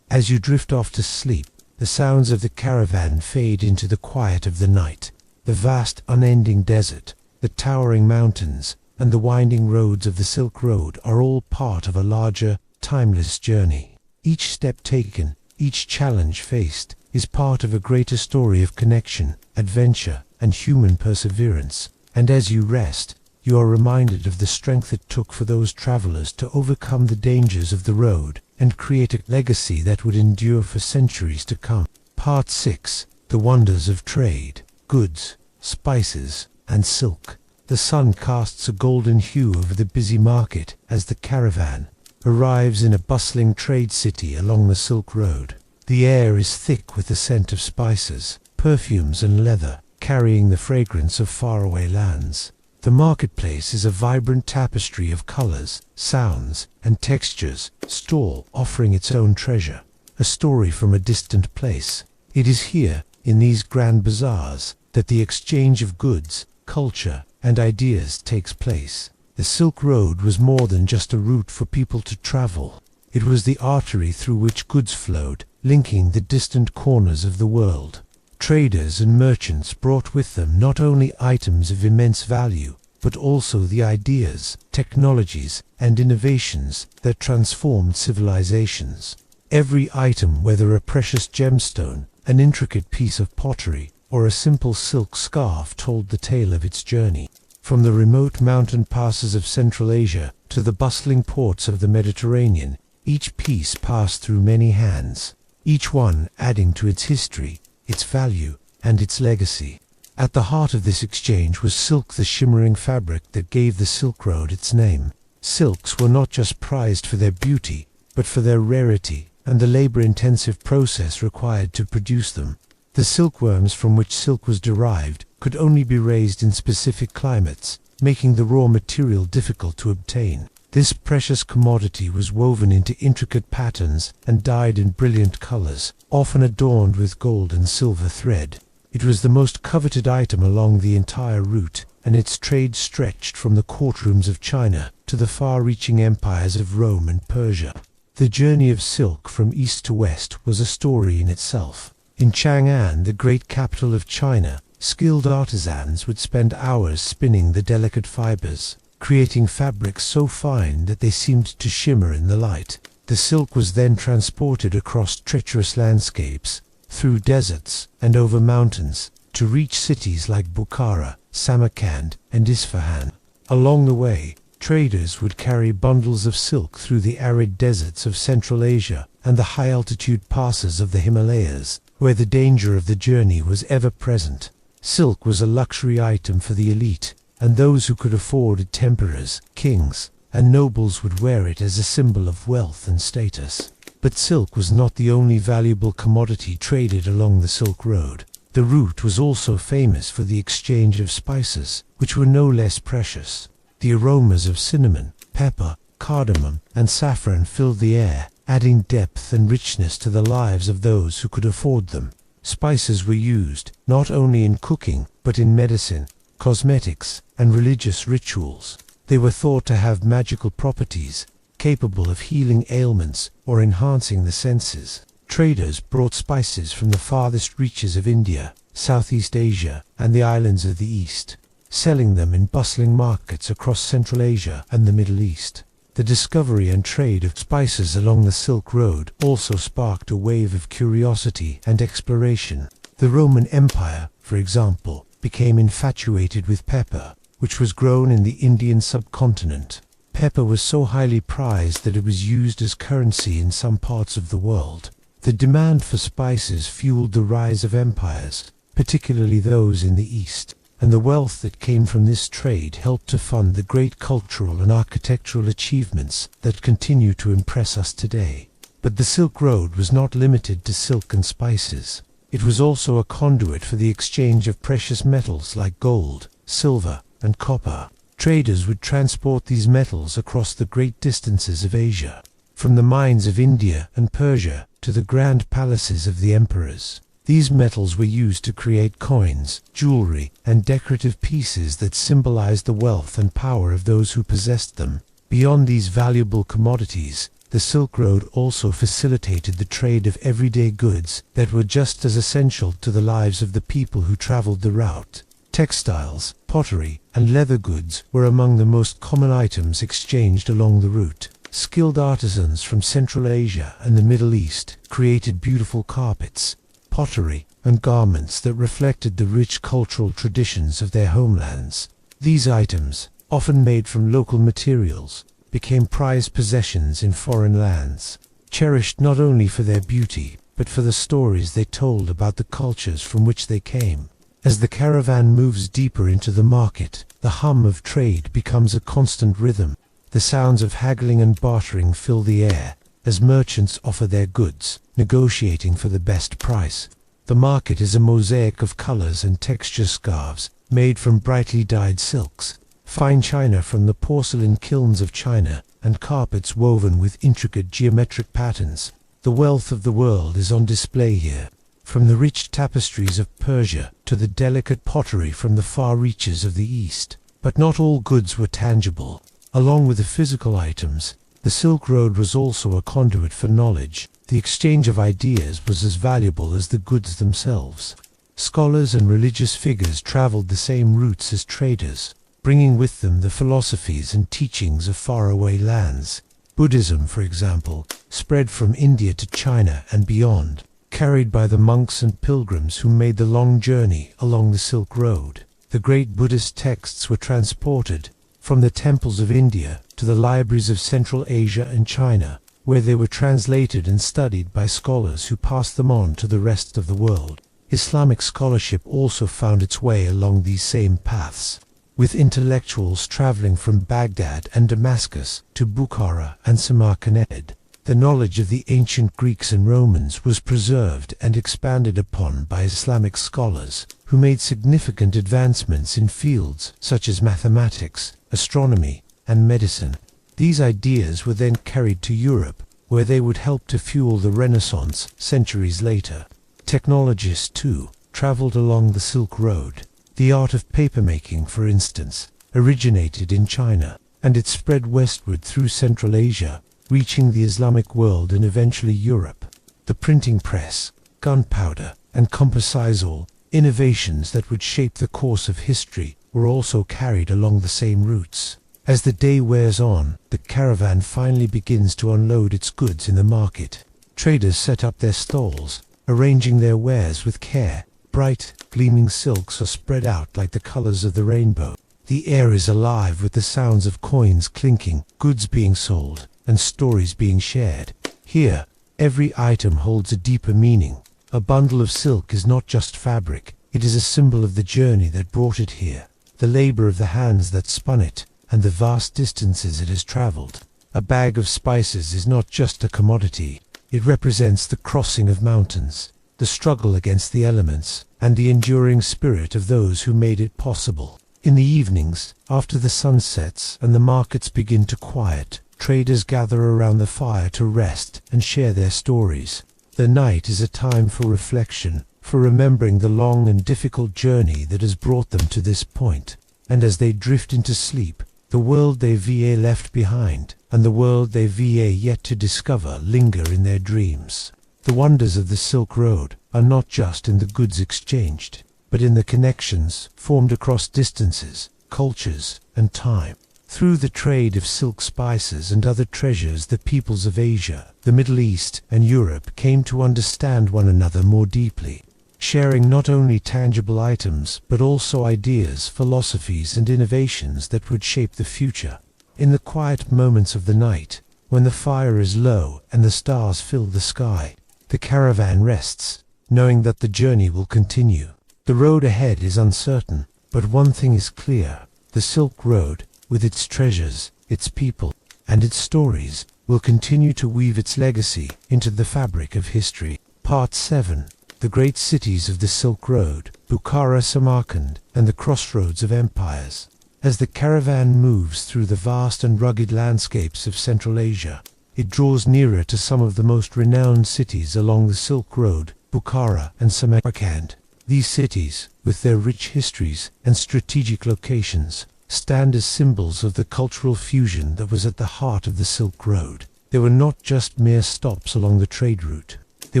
As you drift off to sleep, the sounds of the caravan fade into the quiet of the night. The vast, unending desert, the towering mountains, and the winding roads of the Silk Road are all part of a larger, timeless journey. Each step taken, each challenge faced, is part of a greater story of connection, adventure, and human perseverance. And as you rest, you are reminded of the strength it took for those travelers to overcome the dangers of the road and create a legacy that would endure for centuries to come. Part 6. The Wonders of Trade. goods, spices, and silk. The sun casts a golden hue over the busy market as the caravan arrives in a bustling trade city along the Silk Road. The air is thick with the scent of spices, perfumes, and leather, carrying the fragrance of faraway lands. The marketplace is a vibrant tapestry of colors, sounds, and textures, stall offering its own treasure, a story from a distant place. It is here, in these grand bazaars, that the exchange of goods, culture, and ideas takes place. The Silk Road was more than just a route for people to travel. It was the artery through which goods flowed, linking the distant corners of the world. Traders and merchants brought with them not only items of immense value, but also the ideas, technologies, and innovations that transformed civilizations. Every item, whether a precious gemstone, an intricate piece of pottery, or a simple silk scarf, told the tale of its journey. From the remote mountain passes of Central Asia to the bustling ports of the Mediterranean, each piece passed through many hands, each one adding to its history, its value, and its legacy. At the heart of this exchange was silk, the shimmering fabric that gave the Silk Road its name. Silks were not just prized for their beauty, but for their rarity and the labor-intensive process required to produce them. The silkworms from which silk was derived could only be raised in specific climates, making the raw material difficult to obtain. This precious commodity was woven into intricate patterns and dyed in brilliant colors, often adorned with gold and silver thread. It was the most coveted item along the entire route, and its trade stretched from the courtrooms of China to the far-reaching empires of Rome and Persia. The journey of silk from east to west was a story in itself. In Chang'an, the great capital of China, skilled artisans would spend hours spinning the delicate fibers, creating fabrics so fine that they seemed to shimmer in the light. The silk was then transported across treacherous landscapes, through deserts, and over mountains, to reach cities like Bukhara, Samarkand, and Isfahan. Along the way, traders would carry bundles of silk through the arid deserts of Central Asia and the high-altitude passes of the Himalayas, where the danger of the journey was ever present. Silk was a luxury item for the elite, and those who could afford it, emperors, kings, and nobles, would wear it as a symbol of wealth and status. But silk was not the only valuable commodity traded along the Silk Road. The route was also famous for the exchange of spices, which were no less precious. The aromas of cinnamon, pepper, cardamom, and saffron filled the air, adding depth and richness to the lives of those who could afford them. Spices were used not only in cooking, but in medicine, cosmetics, and religious rituals. They were thought to have magical properties, capable of healing ailments or enhancing the senses. Traders brought spices from the farthest reaches of India, Southeast Asia, and the islands of the East, selling them in bustling markets across Central Asia and the Middle East. The discovery and trade of spices along the Silk Road also sparked a wave of curiosity and exploration. The Roman Empire, for example, became infatuated with pepper, which was grown in the Indian subcontinent. Pepper was so highly prized that it was used as currency in some parts of the world. The demand for spices fueled the rise of empires, particularly those in the East, and the wealth that came from this trade helped to fund the great cultural and architectural achievements that continue to impress us today. But the Silk Road was not limited to silk and spices. It was also a conduit for the exchange of precious metals like gold, silver, and copper. Traders would transport these metals across the great distances of Asia, from the mines of India and Persia to the grand palaces of the emperors. These metals were used to create coins, jewelry, and decorative pieces that symbolized the wealth and power of those who possessed them. Beyond these valuable commodities, the Silk Road also facilitated the trade of everyday goods that were just as essential to the lives of the people who traveled the route. Textiles, pottery, and leather goods were among the most common items exchanged along the route. Skilled artisans from Central Asia and the Middle East created beautiful carpets, pottery, and garments that reflected the rich cultural traditions of their homelands. These items, often made from local materials, became prized possessions in foreign lands, cherished not only for their beauty, but for the stories they told about the cultures from which they came. As the caravan moves deeper into the market, the hum of trade becomes a constant rhythm. The sounds of haggling and bartering fill the air, as merchants offer their goods, negotiating for the best price. The market is a mosaic of colors and texture: scarves made from brightly dyed silks, fine china from the porcelain kilns of China, and carpets woven with intricate geometric patterns. The wealth of the world is on display here, from the rich tapestries of Persia to the delicate pottery from the far reaches of the East. But not all goods were tangible. Along with the physical items, the Silk Road was also a conduit for knowledge. The exchange of ideas was as valuable as the goods themselves. Scholars and religious figures traveled the same routes as traders, bringing with them the philosophies and teachings of faraway lands. Buddhism, for example, spread from India to China and beyond, carried by the monks and pilgrims who made the long journey along the Silk Road. The great Buddhist texts were transported from the temples of India to the libraries of Central Asia and China, where they were translated and studied by scholars who passed them on to the rest of the world. Islamic scholarship also found its way along these same paths, with intellectuals traveling from Baghdad and Damascus to Bukhara and Samarkand. The knowledge of the ancient Greeks and Romans was preserved and expanded upon by Islamic scholars, who made significant advancements in fields such as mathematics, astronomy, and medicine. These ideas were then carried to Europe, where they would help to fuel the Renaissance centuries later. Technologists, too, traveled along the Silk Road. The art of papermaking, for instance, originated in China, and it spread westward through Central Asia, reaching the Islamic world and eventually Europe. The printing press, gunpowder, and composisol, innovations that would shape the course of history, were also carried along the same routes. As the day wears on, the caravan finally begins to unload its goods in the market. Traders set up their stalls, arranging their wares with care. Bright, gleaming silks are spread out like the colors of the rainbow. The air is alive with the sounds of coins clinking, goods being sold, and stories being shared. Here, every item holds a deeper meaning. A bundle of silk is not just fabric, it is a symbol of the journey that brought it here, the labor of the hands that spun it, and the vast distances it has traveled. A bag of spices is not just a commodity, it represents the crossing of mountains, the struggle against the elements, and the enduring spirit of those who made it possible. In the evenings, after the sun sets and the markets begin to quiet, traders gather around the fire to rest and share their stories. The night is a time for reflection, for remembering the long and difficult journey that has brought them to this point. And as they drift into sleep, the world they va left behind and the world they va yet to discover linger in their dreams. The wonders of the Silk Road are not just in the goods exchanged, but in the connections formed across distances, cultures, and time. Through the trade of silk spices and other treasures, the peoples of Asia, the Middle East, and Europe came to understand one another more deeply, sharing not only tangible items but also ideas, philosophies, and innovations that would shape the future. In the quiet moments of the night, when the fire is low and the stars fill the sky, the caravan rests, knowing that the journey will continue. The road ahead is uncertain, but one thing is clear: the Silk Road, with its treasures, its people, and its stories, will continue to weave its legacy into the fabric of history. Part 7. The Great Cities of the Silk Road, Bukhara, Samarkand, and the Crossroads of Empires. As the caravan moves through the vast and rugged landscapes of Central Asia, it draws nearer to some of the most renowned cities along the Silk Road, Bukhara and Samarkand. These cities, with their rich histories and strategic locations, stand as symbols of the cultural fusion that was at the heart of the Silk Road. They were not just mere stops along the trade route. They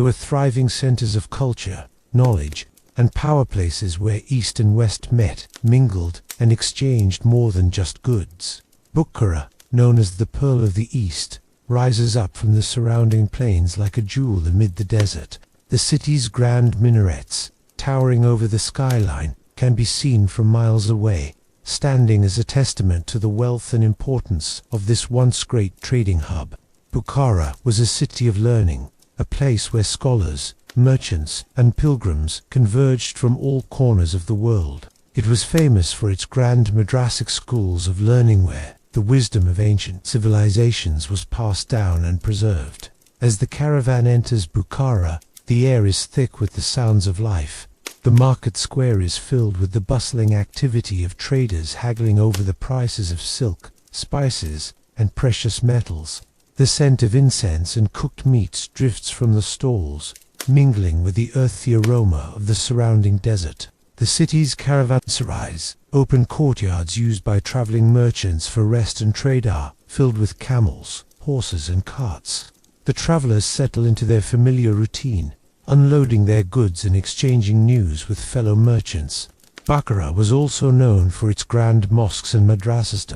were thriving centers of culture, knowledge, and power, places where East and West met, mingled, and exchanged more than just goods. Bukhara, known as the Pearl of the East, rises up from the surrounding plains like a jewel amid the desert. The city's grand minarets, towering over the skyline, can be seen from miles away, standing as a testament to the wealth and importance of this once great trading hub. Bukhara was a city of learning, a place where scholars, merchants, and pilgrims converged from all corners of the world. It was famous for its grand madrasic schools of learning where the wisdom of ancient civilizations was passed down and preserved. As the caravan enters Bukhara, the air is thick with the sounds of life. The market square is filled with the bustling activity of traders haggling over the prices of silk, spices, and precious metals. The scent of incense and cooked meats drifts from the stalls, mingling with the earthy aroma of the surrounding desert. The city's caravanserais, open courtyards used by traveling merchants for rest and trade, are filled with camels, horses, and carts. The travelers settle into their familiar routine, unloading their goods and exchanging news with fellow merchants. Bukhara was also known for its grand mosques and madrasas,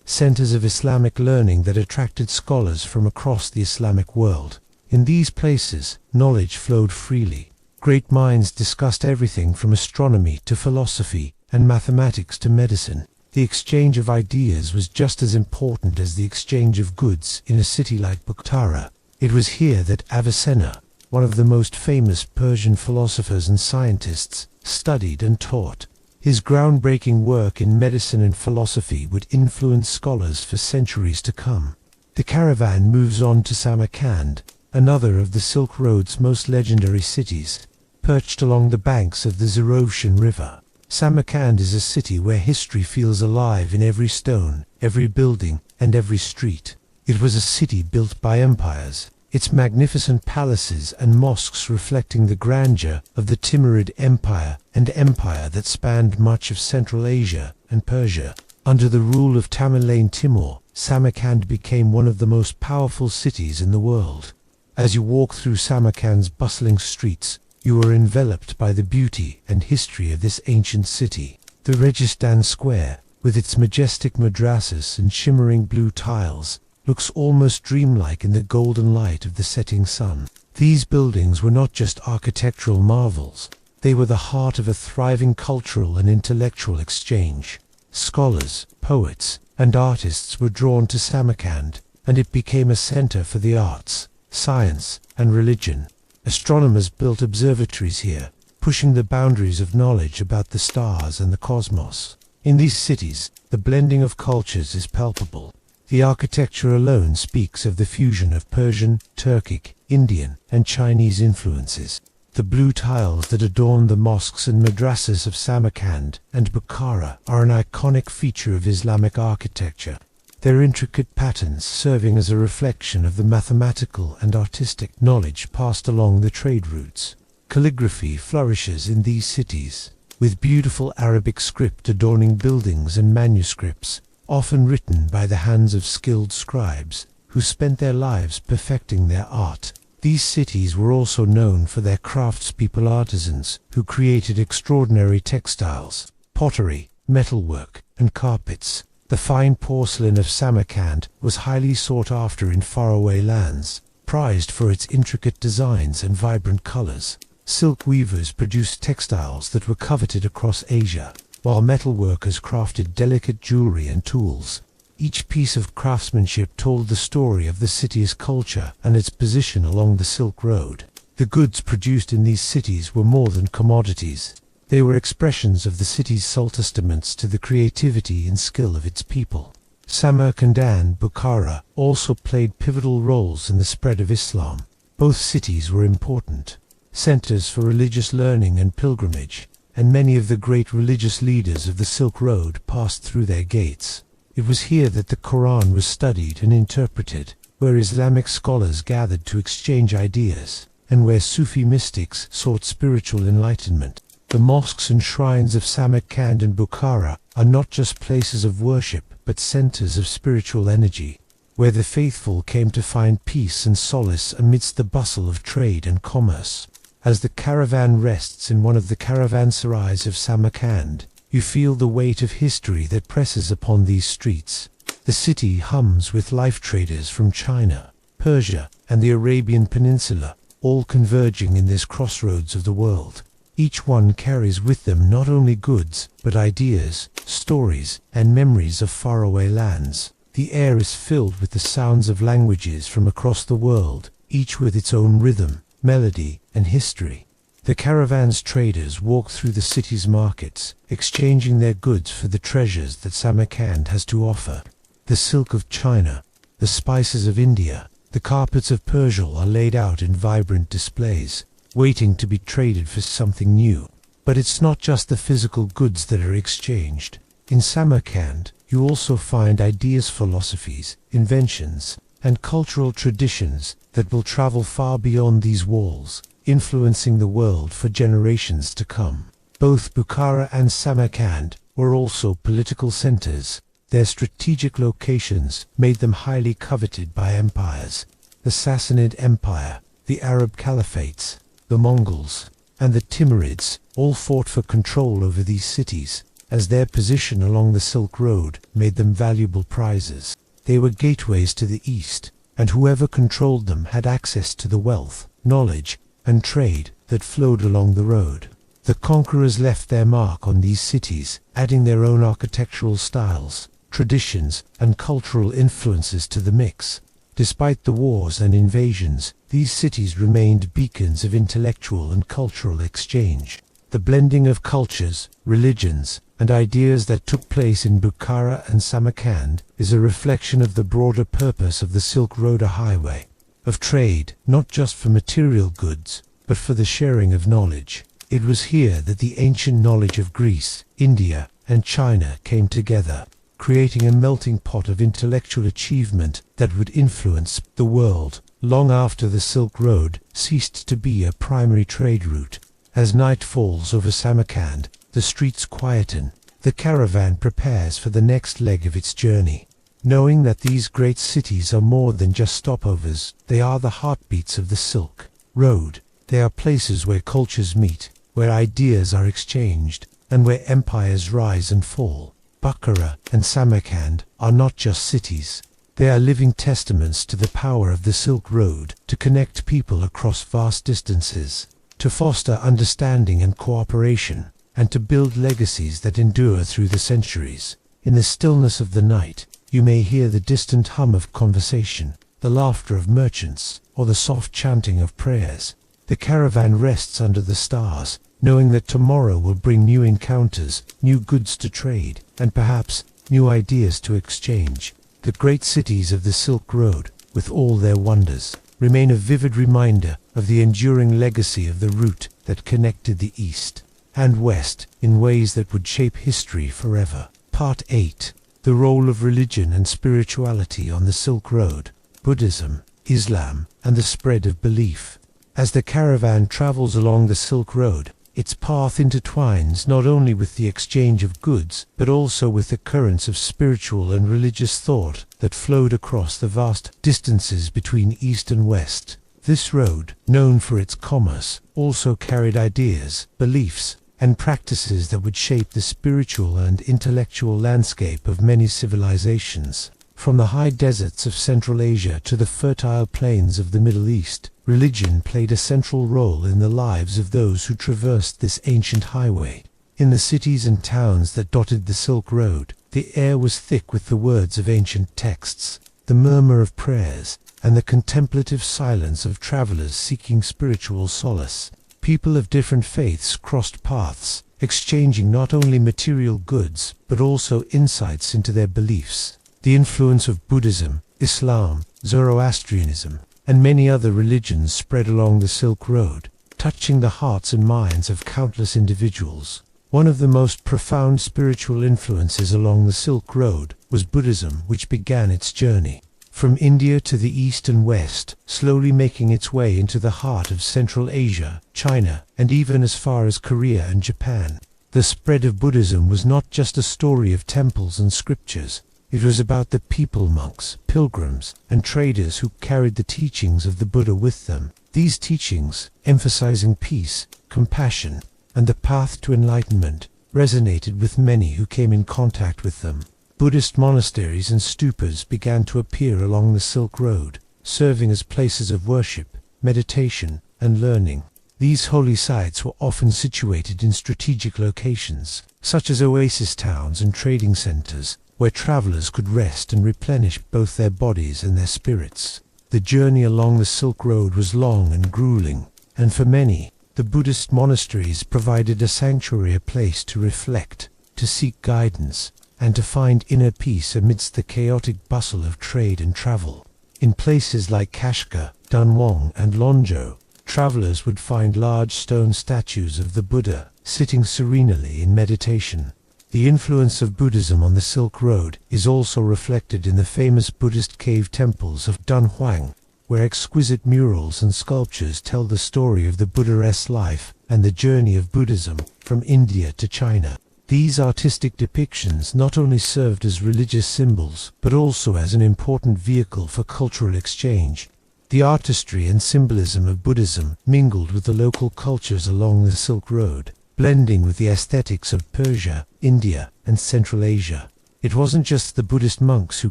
centers of Islamic learning that attracted scholars from across the Islamic world. In these places, knowledge flowed freely. Great minds discussed everything from astronomy to philosophy and mathematics to medicine. The exchange of ideas was just as important as the exchange of goods in a city like Bukhara. It was here that Avicenna, one of the most famous Persian philosophers and scientists, studied and taught. His groundbreaking work in medicine and philosophy would influence scholars for centuries to come. The caravan moves on to Samarkand, another of the Silk Road's most legendary cities, perched along the banks of the Zeroshan River. Samarkand is a city where history feels alive in every stone, every building, and every street. It was a city built by empires, its magnificent palaces and mosques reflecting the grandeur of the Timurid Empire, an empire that spanned much of Central Asia and Persia. Under the rule of Tamerlane Timur, Samarkand became one of the most powerful cities in the world. As you walk through Samarkand's bustling streets, you are enveloped by the beauty and history of this ancient city. The Registan Square, with its majestic madrasas and shimmering blue tiles, looks almost dreamlike in the golden light of the setting sun. These buildings were not just architectural marvels, they were the heart of a thriving cultural and intellectual exchange. Scholars, poets, and artists were drawn to Samarkand, and it became a center for the arts, science, and religion. Astronomers built observatories here, pushing the boundaries of knowledge about the stars and the cosmos. In these cities, the blending of cultures is palpable. The architecture alone speaks of the fusion of Persian, Turkic, Indian, and Chinese influences. The blue tiles that adorn the mosques and madrasas of Samarkand and Bukhara are an iconic feature of Islamic architecture, their intricate patterns serving as a reflection of the mathematical and artistic knowledge passed along the trade routes. Calligraphy flourishes in these cities, with beautiful Arabic script adorning buildings and manuscripts, often written by the hands of skilled scribes, who spent their lives perfecting their art. These cities were also known for their craftspeople artisans, who created extraordinary textiles, pottery, metalwork, and carpets. The fine porcelain of Samarkand was highly sought after in faraway lands, prized for its intricate designs and vibrant colors. Silk weavers produced textiles that were coveted across Asia, while metalworkers crafted delicate jewelry and tools. Each piece of craftsmanship told the story of the city's culture and its position along the Silk Road. The goods produced in these cities were more than commodities. They were expressions of the city's soul, testaments to the creativity and skill of its people. Samarkand and Bukhara also played pivotal roles in the spread of Islam. Both cities were important centers for religious learning and pilgrimage, and many of the great religious leaders of the Silk Road passed through their gates. It was here that the Quran was studied and interpreted, where Islamic scholars gathered to exchange ideas, and where Sufi mystics sought spiritual enlightenment. The mosques and shrines of Samarkand and Bukhara are not just places of worship, but centers of spiritual energy, where the faithful came to find peace and solace amidst the bustle of trade and commerce. As the caravan rests in one of the caravanserais of Samarkand, you feel the weight of history that presses upon these streets. The city hums with life traders from China, Persia, and the Arabian Peninsula, all converging in this crossroads of the world. Each one carries with them not only goods, but ideas, stories, and memories of faraway lands. The air is filled with the sounds of languages from across the world, each with its own rhythm, melody, and history. The caravan's traders walk through the city's markets, exchanging their goods for the treasures that Samarkand has to offer. The silk of China, the spices of India, the carpets of Persia are laid out in vibrant displays, waiting to be traded for something new. But it's not just the physical goods that are exchanged. In Samarkand, you also find ideas, philosophies, inventions, and cultural traditions that will travel far beyond these walls, influencing the world for generations to come. Both Bukhara and Samarkand were also political centers. Their strategic locations made them highly coveted by empires. The Sassanid Empire, the Arab Caliphates, the Mongols, and the Timurids all fought for control over these cities, as their position along the Silk Road made them valuable prizes. They were gateways to the east, and whoever controlled them had access to the wealth, knowledge, and trade that flowed along the road. The conquerors left their mark on these cities, adding their own architectural styles, traditions, and cultural influences to the mix. Despite the wars and invasions, these cities remained beacons of intellectual and cultural exchange. The blending of cultures, religions, and ideas that took place in Bukhara and Samarkand is a reflection of the broader purpose of the Silk Road, a highway of trade, not just for material goods, but for the sharing of knowledge. It was here that the ancient knowledge of Greece, India, and China came together, creating a melting pot of intellectual achievement that would influence the world long after the Silk Road ceased to be a primary trade route. As night falls over Samarkand, the streets quieten. The caravan prepares for the next leg of its journey. Knowing that these great cities are more than just stopovers, they are the heartbeats of the Silk Road. They are places where cultures meet, where ideas are exchanged, and where empires rise and fall. Bukhara and Samarkand are not just cities. They are living testaments to the power of the Silk Road to connect people across vast distances, to foster understanding and cooperation, and to build legacies that endure through the centuries. In the stillness of the night, you may hear the distant hum of conversation, the laughter of merchants, or the soft chanting of prayers. The caravan rests under the stars, knowing that tomorrow will bring new encounters, new goods to trade, and perhaps new ideas to exchange. The great cities of the Silk Road, with all their wonders, remain a vivid reminder of the enduring legacy of the route that connected the East and West in ways that would shape history forever. Part 8. The role of religion and spirituality on the Silk Road, Buddhism, Islam, and the spread of belief. As the caravan travels along the Silk Road, its path intertwines not only with the exchange of goods, but also with the currents of spiritual and religious thought that flowed across the vast distances between East and West. This road, known for its commerce, also carried ideas, beliefs, and practices that would shape the spiritual and intellectual landscape of many civilizations. From the high deserts of Central Asia to the fertile plains of the Middle East, religion played a central role in the lives of those who traversed this ancient highway. In the cities and towns that dotted the Silk Road, the air was thick with the words of ancient texts, the murmur of prayers, and the contemplative silence of travelers seeking spiritual solace. People of different faiths crossed paths, exchanging not only material goods, but also insights into their beliefs. The influence of Buddhism, Islam, Zoroastrianism, and many other religions spread along the Silk Road, touching the hearts and minds of countless individuals. One of the most profound spiritual influences along the Silk Road was Buddhism, which began its journey from India to the East and West, slowly making its way into the heart of Central Asia, China, and even as far as Korea and Japan. The spread of Buddhism was not just a story of temples and scriptures. It was about the people, monks, pilgrims, and traders who carried the teachings of the Buddha with them. These teachings, emphasizing peace, compassion, and the path to enlightenment, resonated with many who came in contact with them. Buddhist monasteries and stupas began to appear along the Silk Road, serving as places of worship, meditation, and learning. These holy sites were often situated in strategic locations, such as oasis towns and trading centers, where travelers could rest and replenish both their bodies and their spirits. The journey along the Silk Road was long and grueling. and for many, the Buddhist monasteries provided a sanctuary, a place to reflect, to seek guidance, and to find inner peace amidst the chaotic bustle of trade and travel. In places like Kashgar, Dunhuang, and Lonzhou, travelers would find large stone statues of the Buddha sitting serenely in meditation. The influence of Buddhism on the Silk Road is also reflected in the famous Buddhist cave temples of Dunhuang, where exquisite murals and sculptures tell the story of the Buddha's life and the journey of Buddhism from India to China. These artistic depictions not only served as religious symbols, but also as an important vehicle for cultural exchange. The artistry and symbolism of Buddhism mingled with the local cultures along the Silk Road, blending with the aesthetics of Persia, India, and Central Asia. It wasn't just the Buddhist monks who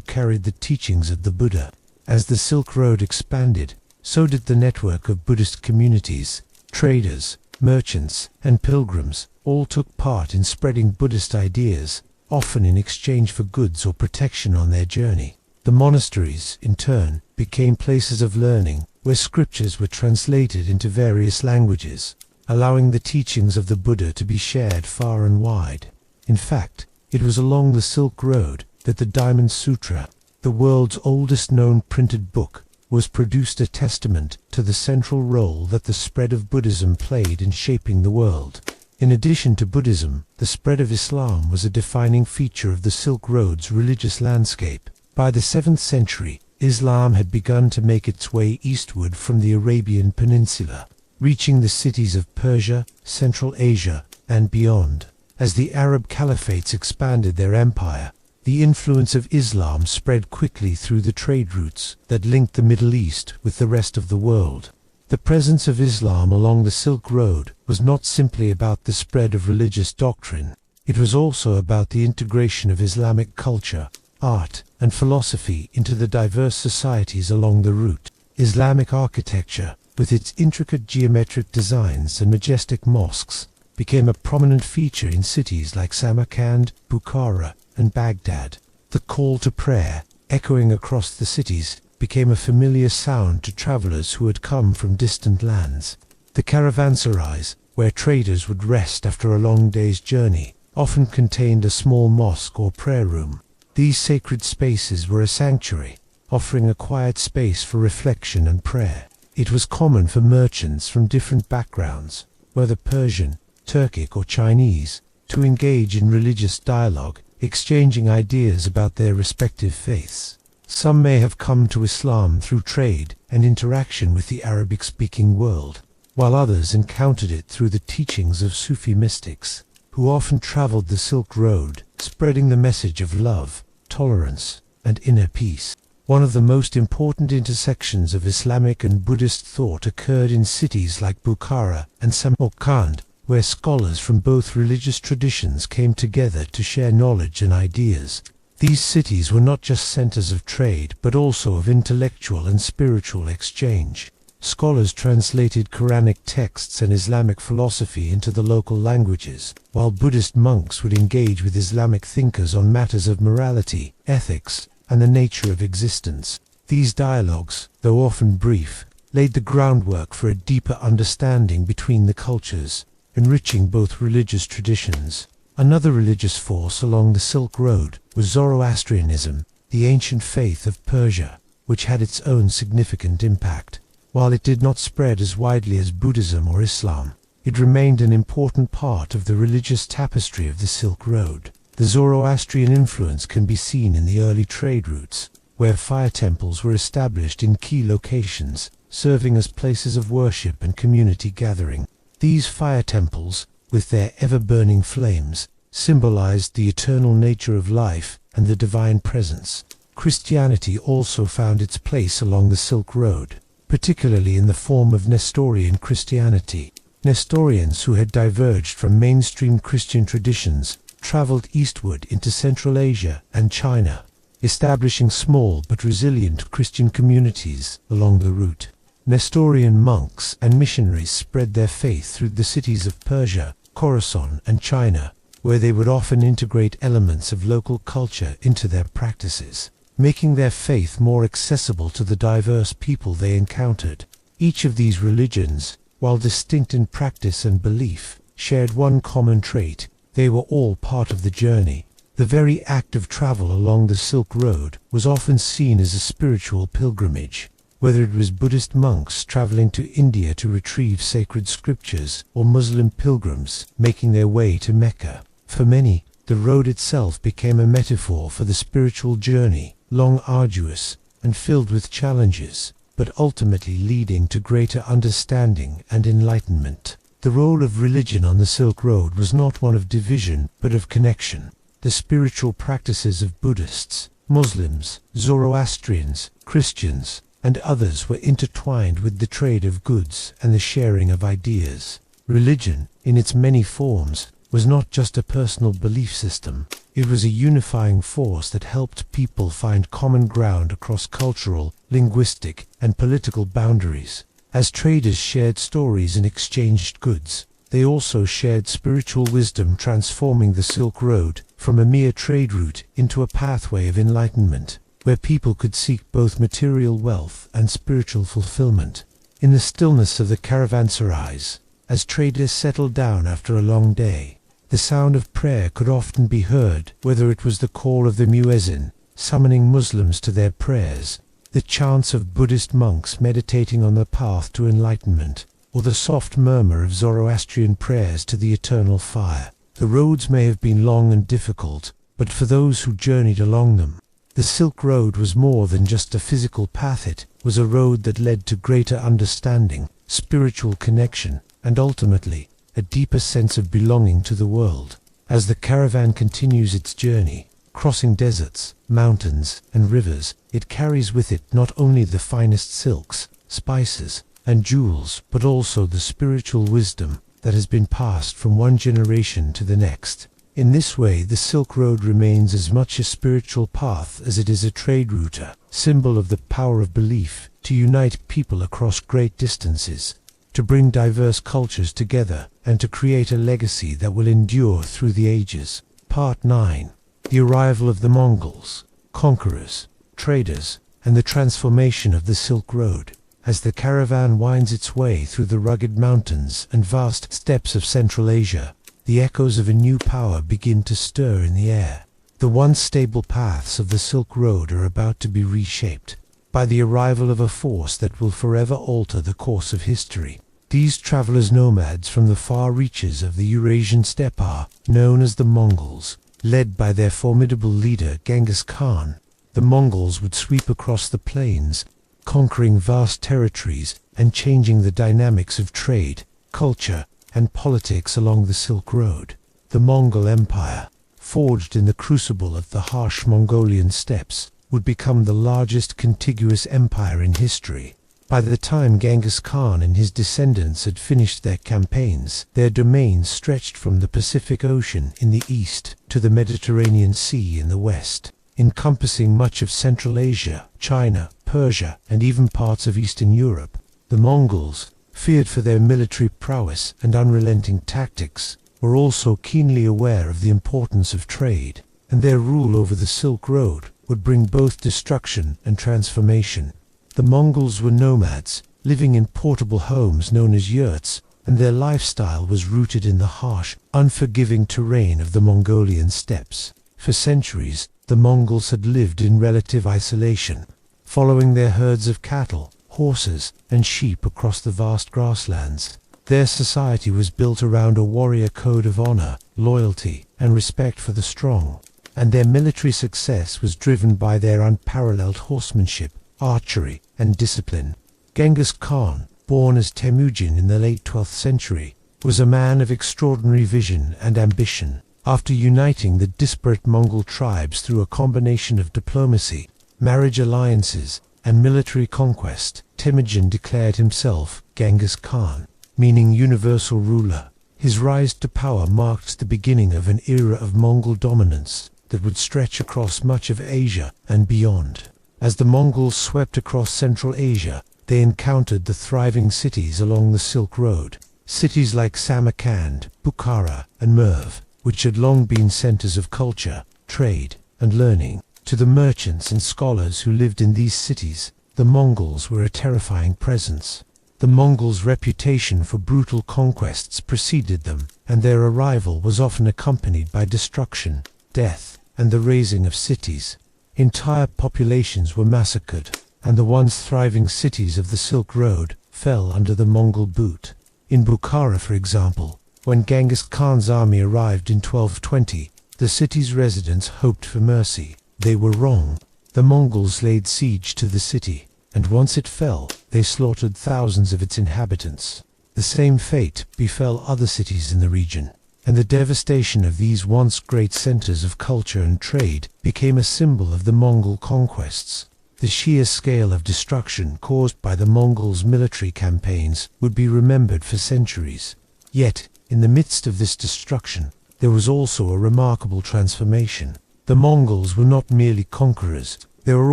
carried the teachings of the Buddha. As the Silk Road expanded, so did the network of Buddhist communities. Traders, merchants, and pilgrims all took part in spreading Buddhist ideas, often in exchange for goods or protection on their journey. The monasteries, in turn, became places of learning, where scriptures were translated into various languages, allowing the teachings of the Buddha to be shared far and wide. In fact, it was along the Silk Road that the Diamond Sutra, the world's oldest known printed book, was produced, a testament to the central role that the spread of Buddhism played in shaping the world. In addition to Buddhism, the spread of Islam was a defining feature of the Silk Road's religious landscape. By the 7th century, Islam had begun to make its way eastward from the Arabian Peninsula, reaching the cities of Persia, Central Asia, and beyond. As the Arab caliphates expanded their empire, the influence of Islam spread quickly through the trade routes that linked the Middle East with the rest of the world. The presence of Islam along the Silk Road was not simply about the spread of religious doctrine. It was also about the integration of Islamic culture, art, and philosophy into the diverse societies along the route. Islamic architecture, with its intricate geometric designs and majestic mosques, became a prominent feature in cities like Samarkand, Bukhara, and Baghdad. The call to prayer, echoing across the cities, became a familiar sound to travelers who had come from distant lands. The caravanserais, where traders would rest after a long day's journey, often contained a small mosque or prayer room. These sacred spaces were a sanctuary, offering a quiet space for reflection and prayer. It was common for merchants from different backgrounds, whether Persian, Turkic, or Chinese, to engage in religious dialogue, exchanging ideas about their respective faiths. Some may have come to Islam through trade and interaction with the Arabic-speaking world, while others encountered it through the teachings of Sufi mystics, who often traveled the Silk Road, spreading the message of love, tolerance, and inner peace. One of the most important intersections of Islamic and Buddhist thought occurred in cities like Bukhara and Samarkand, where scholars from both religious traditions came together to share knowledge and ideas. These cities were not just centers of trade, but also of intellectual and spiritual exchange. Scholars translated Quranic texts and Islamic philosophy into the local languages, while Buddhist monks would engage with Islamic thinkers on matters of morality, ethics, and the nature of existence. These dialogues, though often brief, laid the groundwork for a deeper understanding between the cultures, enriching both religious traditions. Another religious force along the Silk Road was Zoroastrianism, the ancient faith of Persia, which had its own significant impact. While it did not spread as widely as Buddhism or Islam, it remained an important part of the religious tapestry of the Silk Road. The Zoroastrian influence can be seen in the early trade routes, where fire temples were established in key locations, serving as places of worship and community gathering. These fire temples, with their ever-burning flames, symbolized the eternal nature of life and the divine presence. Christianity also found its place along the Silk Road, particularly in the form of Nestorian Christianity. Nestorians who had diverged from mainstream Christian traditions traveled eastward into Central Asia and China, establishing small but resilient Christian communities along the route. Nestorian monks and missionaries spread their faith through the cities of Persia, Khorasan, and China, where they would often integrate elements of local culture into their practices, making their faith more accessible to the diverse people they encountered. Each of these religions, while distinct in practice and belief, shared one common trait: they were all part of the journey. The very act of travel along the Silk Road was often seen as a spiritual pilgrimage. Whether it was Buddhist monks traveling to India to retrieve sacred scriptures, or Muslim pilgrims making their way to Mecca, for many, the road itself became a metaphor for the spiritual journey, long, arduous, and filled with challenges, but ultimately leading to greater understanding and enlightenment. The role of religion on the Silk Road was not one of division, but of connection. The spiritual practices of Buddhists, Muslims, Zoroastrians, Christians, and others were intertwined with the trade of goods and the sharing of ideas. Religion, in its many forms, was not just a personal belief system. It was a unifying force that helped people find common ground across cultural, linguistic, and political boundaries. As traders shared stories and exchanged goods, they also shared spiritual wisdom, transforming the Silk Road from a mere trade route into a pathway of enlightenment, where people could seek both material wealth and spiritual fulfillment. In the stillness of the caravanserais, as traders settled down after a long day, the sound of prayer could often be heard, whether it was the call of the muezzin, summoning Muslims to their prayers, the chants of Buddhist monks meditating on the path to enlightenment, or the soft murmur of Zoroastrian prayers to the eternal fire. The roads may have been long and difficult, but for those who journeyed along them, the Silk Road was more than just a physical path. It was a road that led to greater understanding, spiritual connection, and ultimately, a deeper sense of belonging to the world. As the caravan continues its journey, crossing deserts, mountains, and rivers, it carries with it not only the finest silks, spices, and jewels, but also the spiritual wisdom that has been passed from one generation to the next. In this way, the Silk Road remains as much a spiritual path as it is a trade route, a symbol of the power of belief to unite people across great distances, to bring diverse cultures together, and to create a legacy that will endure through the ages. Part 9. The arrival of the Mongols, conquerors, traders, and the transformation of the Silk Road. As the caravan winds its way through the rugged mountains and vast steppes of Central Asia, the echoes of a new power begin to stir in the air. The once stable paths of the Silk Road are about to be reshaped by the arrival of a force that will forever alter the course of history. These travelers, nomads from the far reaches of the Eurasian steppe, are known as the Mongols. Led by their formidable leader Genghis Khan, the Mongols would sweep across the plains, conquering vast territories and changing the dynamics of trade, culture, and politics along the Silk Road. The Mongol Empire, forged in the crucible of the harsh Mongolian steppes, would become the largest contiguous empire in history. By the time Genghis Khan and his descendants had finished their campaigns, their domains stretched from the Pacific Ocean in the east to the Mediterranean Sea in the west, encompassing much of Central Asia, China, Persia, and even parts of Eastern Europe. The Mongols, feared for their military prowess and unrelenting tactics, were also keenly aware of the importance of trade, and their rule over the Silk Road would bring both destruction and transformation. The Mongols were nomads, living in portable homes known as yurts, and their lifestyle was rooted in the harsh, unforgiving terrain of the Mongolian steppes. For centuries, the Mongols had lived in relative isolation, following their herds of cattle, horses, and sheep across the vast grasslands. Their society was built around a warrior code of honor, loyalty, and respect for the strong, and their military success was driven by their unparalleled horsemanship, archery, and discipline. Genghis Khan, born as Temujin in the late 12th century, was a man of extraordinary vision and ambition. After uniting the disparate Mongol tribes through a combination of diplomacy, marriage alliances, and military conquest, Temujin declared himself Genghis Khan, meaning universal ruler. His rise to power marked the beginning of an era of Mongol dominance that would stretch across much of Asia and beyond. As the Mongols swept across Central Asia, they encountered the thriving cities along the Silk Road. Cities like Samarkand, Bukhara, and Merv, which had long been centers of culture, trade, and learning. To the merchants and scholars who lived in these cities, the Mongols were a terrifying presence. The Mongols' reputation for brutal conquests preceded them, and their arrival was often accompanied by destruction, death, and the razing of cities. Entire populations were massacred, and the once thriving cities of the Silk Road fell under the Mongol boot. In Bukhara, for example, when Genghis Khan's army arrived in 1220, the city's residents hoped for mercy. They were wrong. The Mongols laid siege to the city, and once it fell, they slaughtered thousands of its inhabitants. The same fate befell other cities in the region, and the devastation of these once great centers of culture and trade became a symbol of the Mongol conquests. The sheer scale of destruction caused by the Mongols' military campaigns would be remembered for centuries. Yet, in the midst of this destruction, there was also a remarkable transformation. The Mongols were not merely conquerors, they were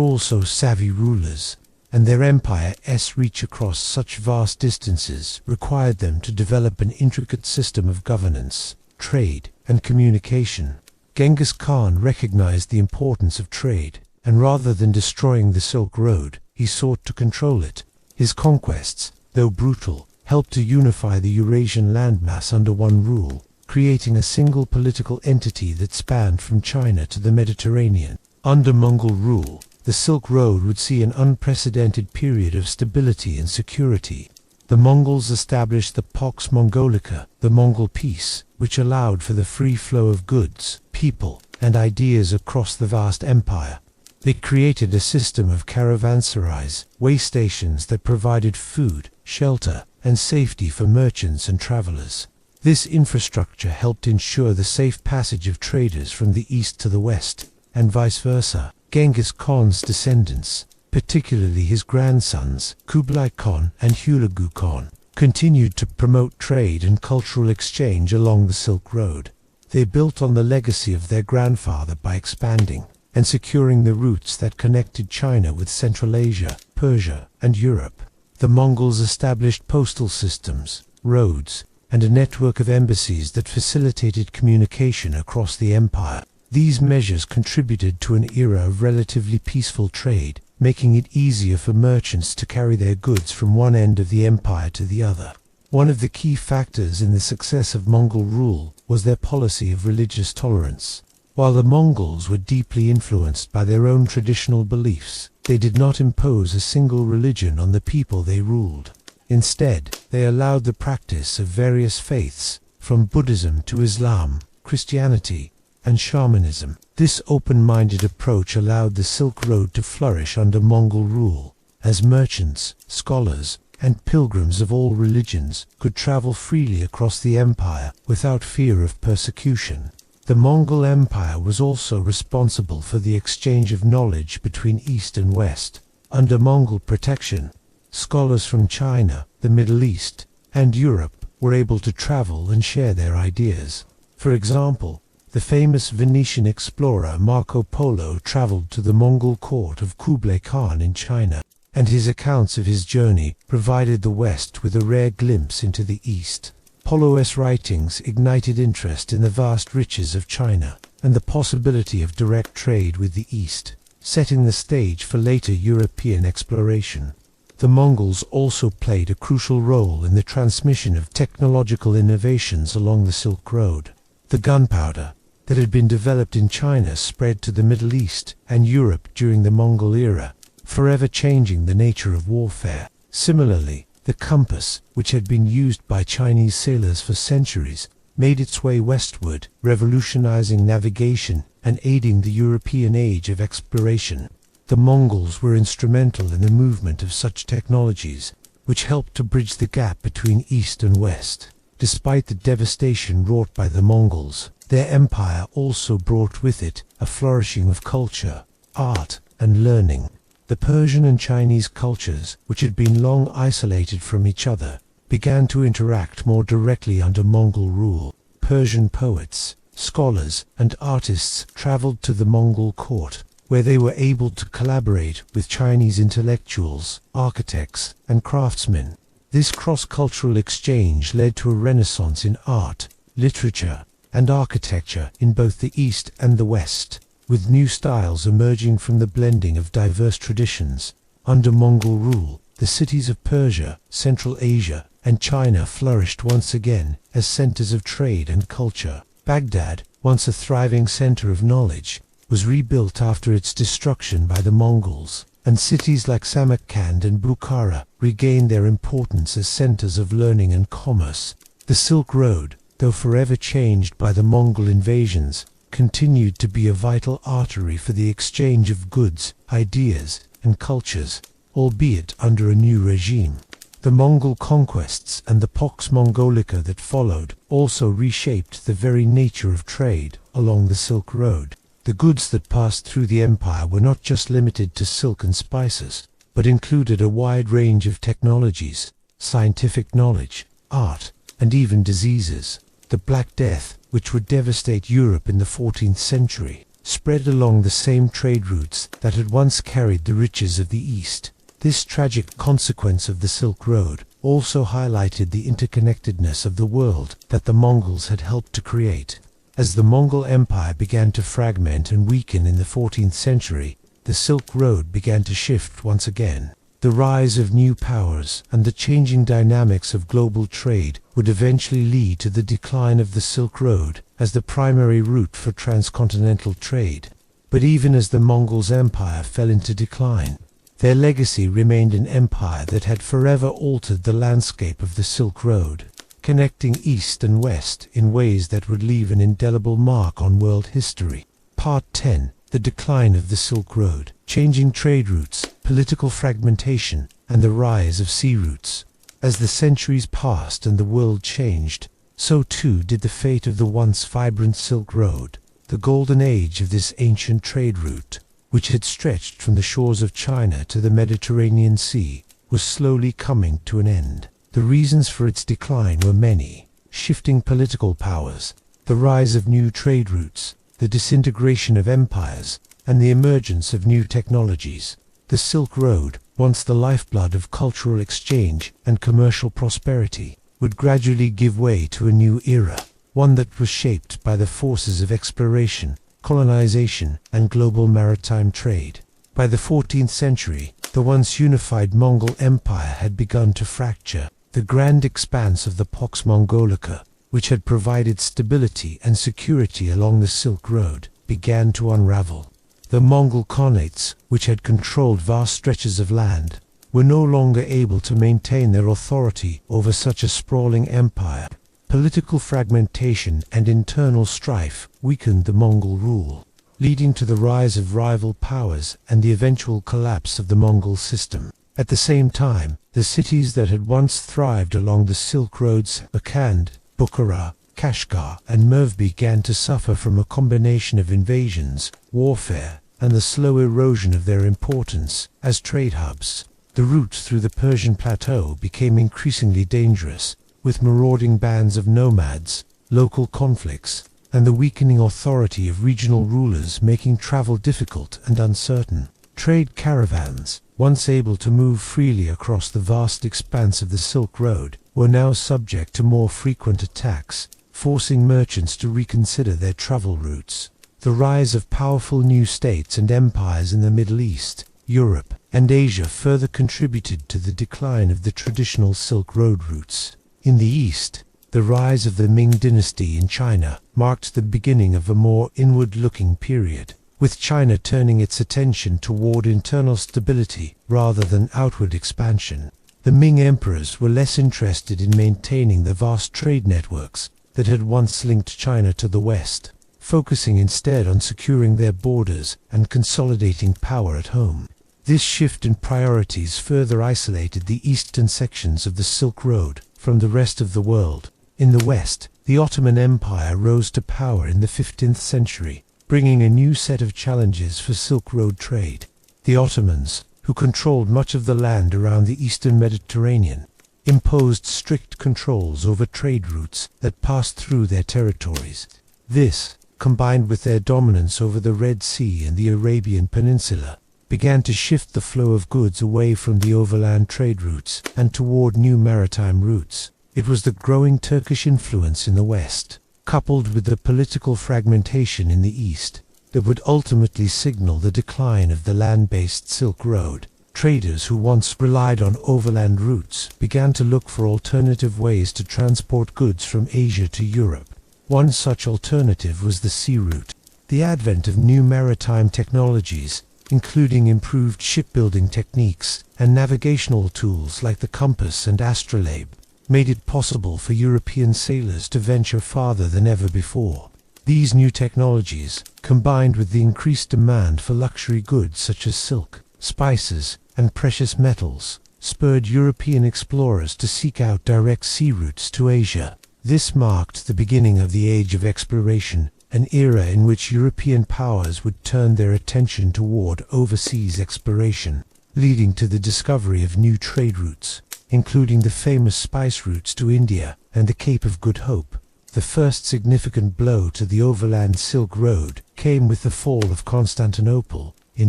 also savvy rulers, and their empire's reach across such vast distances required them to develop an intricate system of governance, trade, and communication. Genghis Khan recognized the importance of trade, and rather than destroying the Silk Road, he sought to control it. His conquests, though brutal, helped to unify the Eurasian landmass under one rule, creating a single political entity that spanned from China to the Mediterranean. Under Mongol rule, the Silk Road would see an unprecedented period of stability and security. The Mongols established the Pax Mongolica, the Mongol peace, which allowed for the free flow of goods, people, and ideas across the vast empire. They created a system of caravanserais, way stations that provided food, shelter, and safety for merchants and travelers. This infrastructure helped ensure the safe passage of traders from the east to the west, and vice versa. Genghis Khan's descendants, particularly his grandsons, Kublai Khan and Hulagu Khan, continued to promote trade and cultural exchange along the Silk Road. They built on the legacy of their grandfather by expanding and securing the routes that connected China with Central Asia, Persia, and Europe. The Mongols established postal systems, roads, and a network of embassies that facilitated communication across the empire. These measures contributed to an era of relatively peaceful trade, making it easier for merchants to carry their goods from one end of the empire to the other. One of the key factors in the success of Mongol rule was their policy of religious tolerance. While the Mongols were deeply influenced by their own traditional beliefs, they did not impose a single religion on the people they ruled. Instead, they allowed the practice of various faiths, from Buddhism to Islam, Christianity, and shamanism. This open-minded approach allowed the Silk Road to flourish under Mongol rule, as merchants, scholars, and pilgrims of all religions could travel freely across the empire without fear of persecution. The Mongol Empire was also responsible for the exchange of knowledge between East and West. Under Mongol protection, scholars from China, the Middle East, and Europe were able to travel and share their ideas. For example, the famous Venetian explorer Marco Polo traveled to the Mongol court of Kublai Khan in China, and his accounts of his journey provided the West with a rare glimpse into the East. Polo's writings ignited interest in the vast riches of China and the possibility of direct trade with the East, setting the stage for later European exploration. The Mongols also played a crucial role in the transmission of technological innovations along the Silk Road. The gunpowder that had been developed in China spread to the Middle East and Europe during the Mongol era, forever changing the nature of warfare. Similarly, the compass, which had been used by Chinese sailors for centuries, made its way westward, revolutionizing navigation and aiding the European age of exploration. The Mongols were instrumental in the movement of such technologies, which helped to bridge the gap between East and West. Despite the devastation wrought by the Mongols, their empire also brought with it a flourishing of culture, art, and learning. The Persian and Chinese cultures, which had been long isolated from each other, began to interact more directly under Mongol rule. Persian poets, scholars, and artists traveled to the Mongol court, where they were able to collaborate with Chinese intellectuals, architects, and craftsmen. This cross-cultural exchange led to a renaissance in art, literature, and architecture in both the East and the West, with new styles emerging from the blending of diverse traditions. Under Mongol rule, the cities of Persia, Central Asia, and China flourished once again as centers of trade and culture. Baghdad, once a thriving center of knowledge, was rebuilt after its destruction by the Mongols, and cities like Samarkand and Bukhara regained their importance as centers of learning and commerce. The Silk Road, though forever changed by the Mongol invasions, continued to be a vital artery for the exchange of goods, ideas, and cultures, albeit under a new regime. The Mongol conquests and the Pax Mongolica that followed also reshaped the very nature of trade along the Silk Road. The goods that passed through the empire were not just limited to silk and spices, but included a wide range of technologies, scientific knowledge, art, and even diseases. The Black Death, which would devastate Europe in the 14th century, spread along the same trade routes that had once carried the riches of the East. This tragic consequence of the Silk Road also highlighted the interconnectedness of the world that the Mongols had helped to create. As the Mongol Empire began to fragment and weaken in the 14th century, the Silk Road began to shift once again. The rise of new powers and the changing dynamics of global trade would eventually lead to the decline of the Silk Road as the primary route for transcontinental trade. But even as the Mongols' empire fell into decline, their legacy remained an empire that had forever altered the landscape of the Silk Road, connecting East and West in ways that would leave an indelible mark on world history. Part 10. The Decline of the Silk Road. Changing trade routes, political fragmentation, and the rise of sea routes. As the centuries passed and the world changed, so too did the fate of the once vibrant Silk Road. The golden age of this ancient trade route, which had stretched from the shores of China to the Mediterranean Sea, was slowly coming to an end. The reasons for its decline were many: shifting political powers, the rise of new trade routes, the disintegration of empires, and the emergence of new technologies. The Silk Road, once the lifeblood of cultural exchange and commercial prosperity, would gradually give way to a new era, one that was shaped by the forces of exploration, colonization, and global maritime trade. By the 14th century, the once unified Mongol Empire had begun to fracture. The grand expanse of the Pax Mongolica, which had provided stability and security along the Silk Road, began to unravel. The Mongol Khanates, which had controlled vast stretches of land, were no longer able to maintain their authority over such a sprawling empire. Political fragmentation and internal strife weakened the Mongol rule, leading to the rise of rival powers and the eventual collapse of the Mongol system. At the same time, the cities that had once thrived along the Silk Road's Samarkand, Bukhara, Kashgar, and Merv began to suffer from a combination of invasions, warfare, and the slow erosion of their importance as trade hubs. The route through the Persian plateau became increasingly dangerous, with marauding bands of nomads, local conflicts, and the weakening authority of regional rulers making travel difficult and uncertain. Trade caravans, once able to move freely across the vast expanse of the Silk Road, were now subject to more frequent attacks, forcing merchants to reconsider their travel routes. The rise of powerful new states and empires in the Middle East, Europe, and Asia further contributed to the decline of the traditional Silk Road routes. In the East, the rise of the Ming dynasty in China marked the beginning of a more inward-looking period, with China turning its attention toward internal stability rather than outward expansion. The Ming emperors were less interested in maintaining the vast trade networks that had once linked China to the West, focusing instead on securing their borders and consolidating power at home. This shift in priorities further isolated the eastern sections of the Silk Road from the rest of the world. In the West, the Ottoman Empire rose to power in the 15th century, bringing a new set of challenges for Silk Road trade. The Ottomans, who controlled much of the land around the eastern Mediterranean, imposed strict controls over trade routes that passed through their territories. This, combined with their dominance over the Red Sea and the Arabian Peninsula, began to shift the flow of goods away from the overland trade routes and toward new maritime routes. It was the growing Turkish influence in the West, coupled with the political fragmentation in the East, that would ultimately signal the decline of the land-based Silk Road. Traders who once relied on overland routes began to look for alternative ways to transport goods from Asia to Europe. One such alternative was the sea route. The advent of new maritime technologies, including improved shipbuilding techniques and navigational tools like the compass and astrolabe, made it possible for European sailors to venture farther than ever before. These new technologies, combined with the increased demand for luxury goods such as silk, spices, and precious metals, spurred European explorers to seek out direct sea routes to Asia. This marked the beginning of the Age of Exploration, an era in which European powers would turn their attention toward overseas exploration, leading to the discovery of new trade routes, including the famous spice routes to India and the Cape of Good Hope. The first significant blow to the overland Silk Road came with the fall of Constantinople in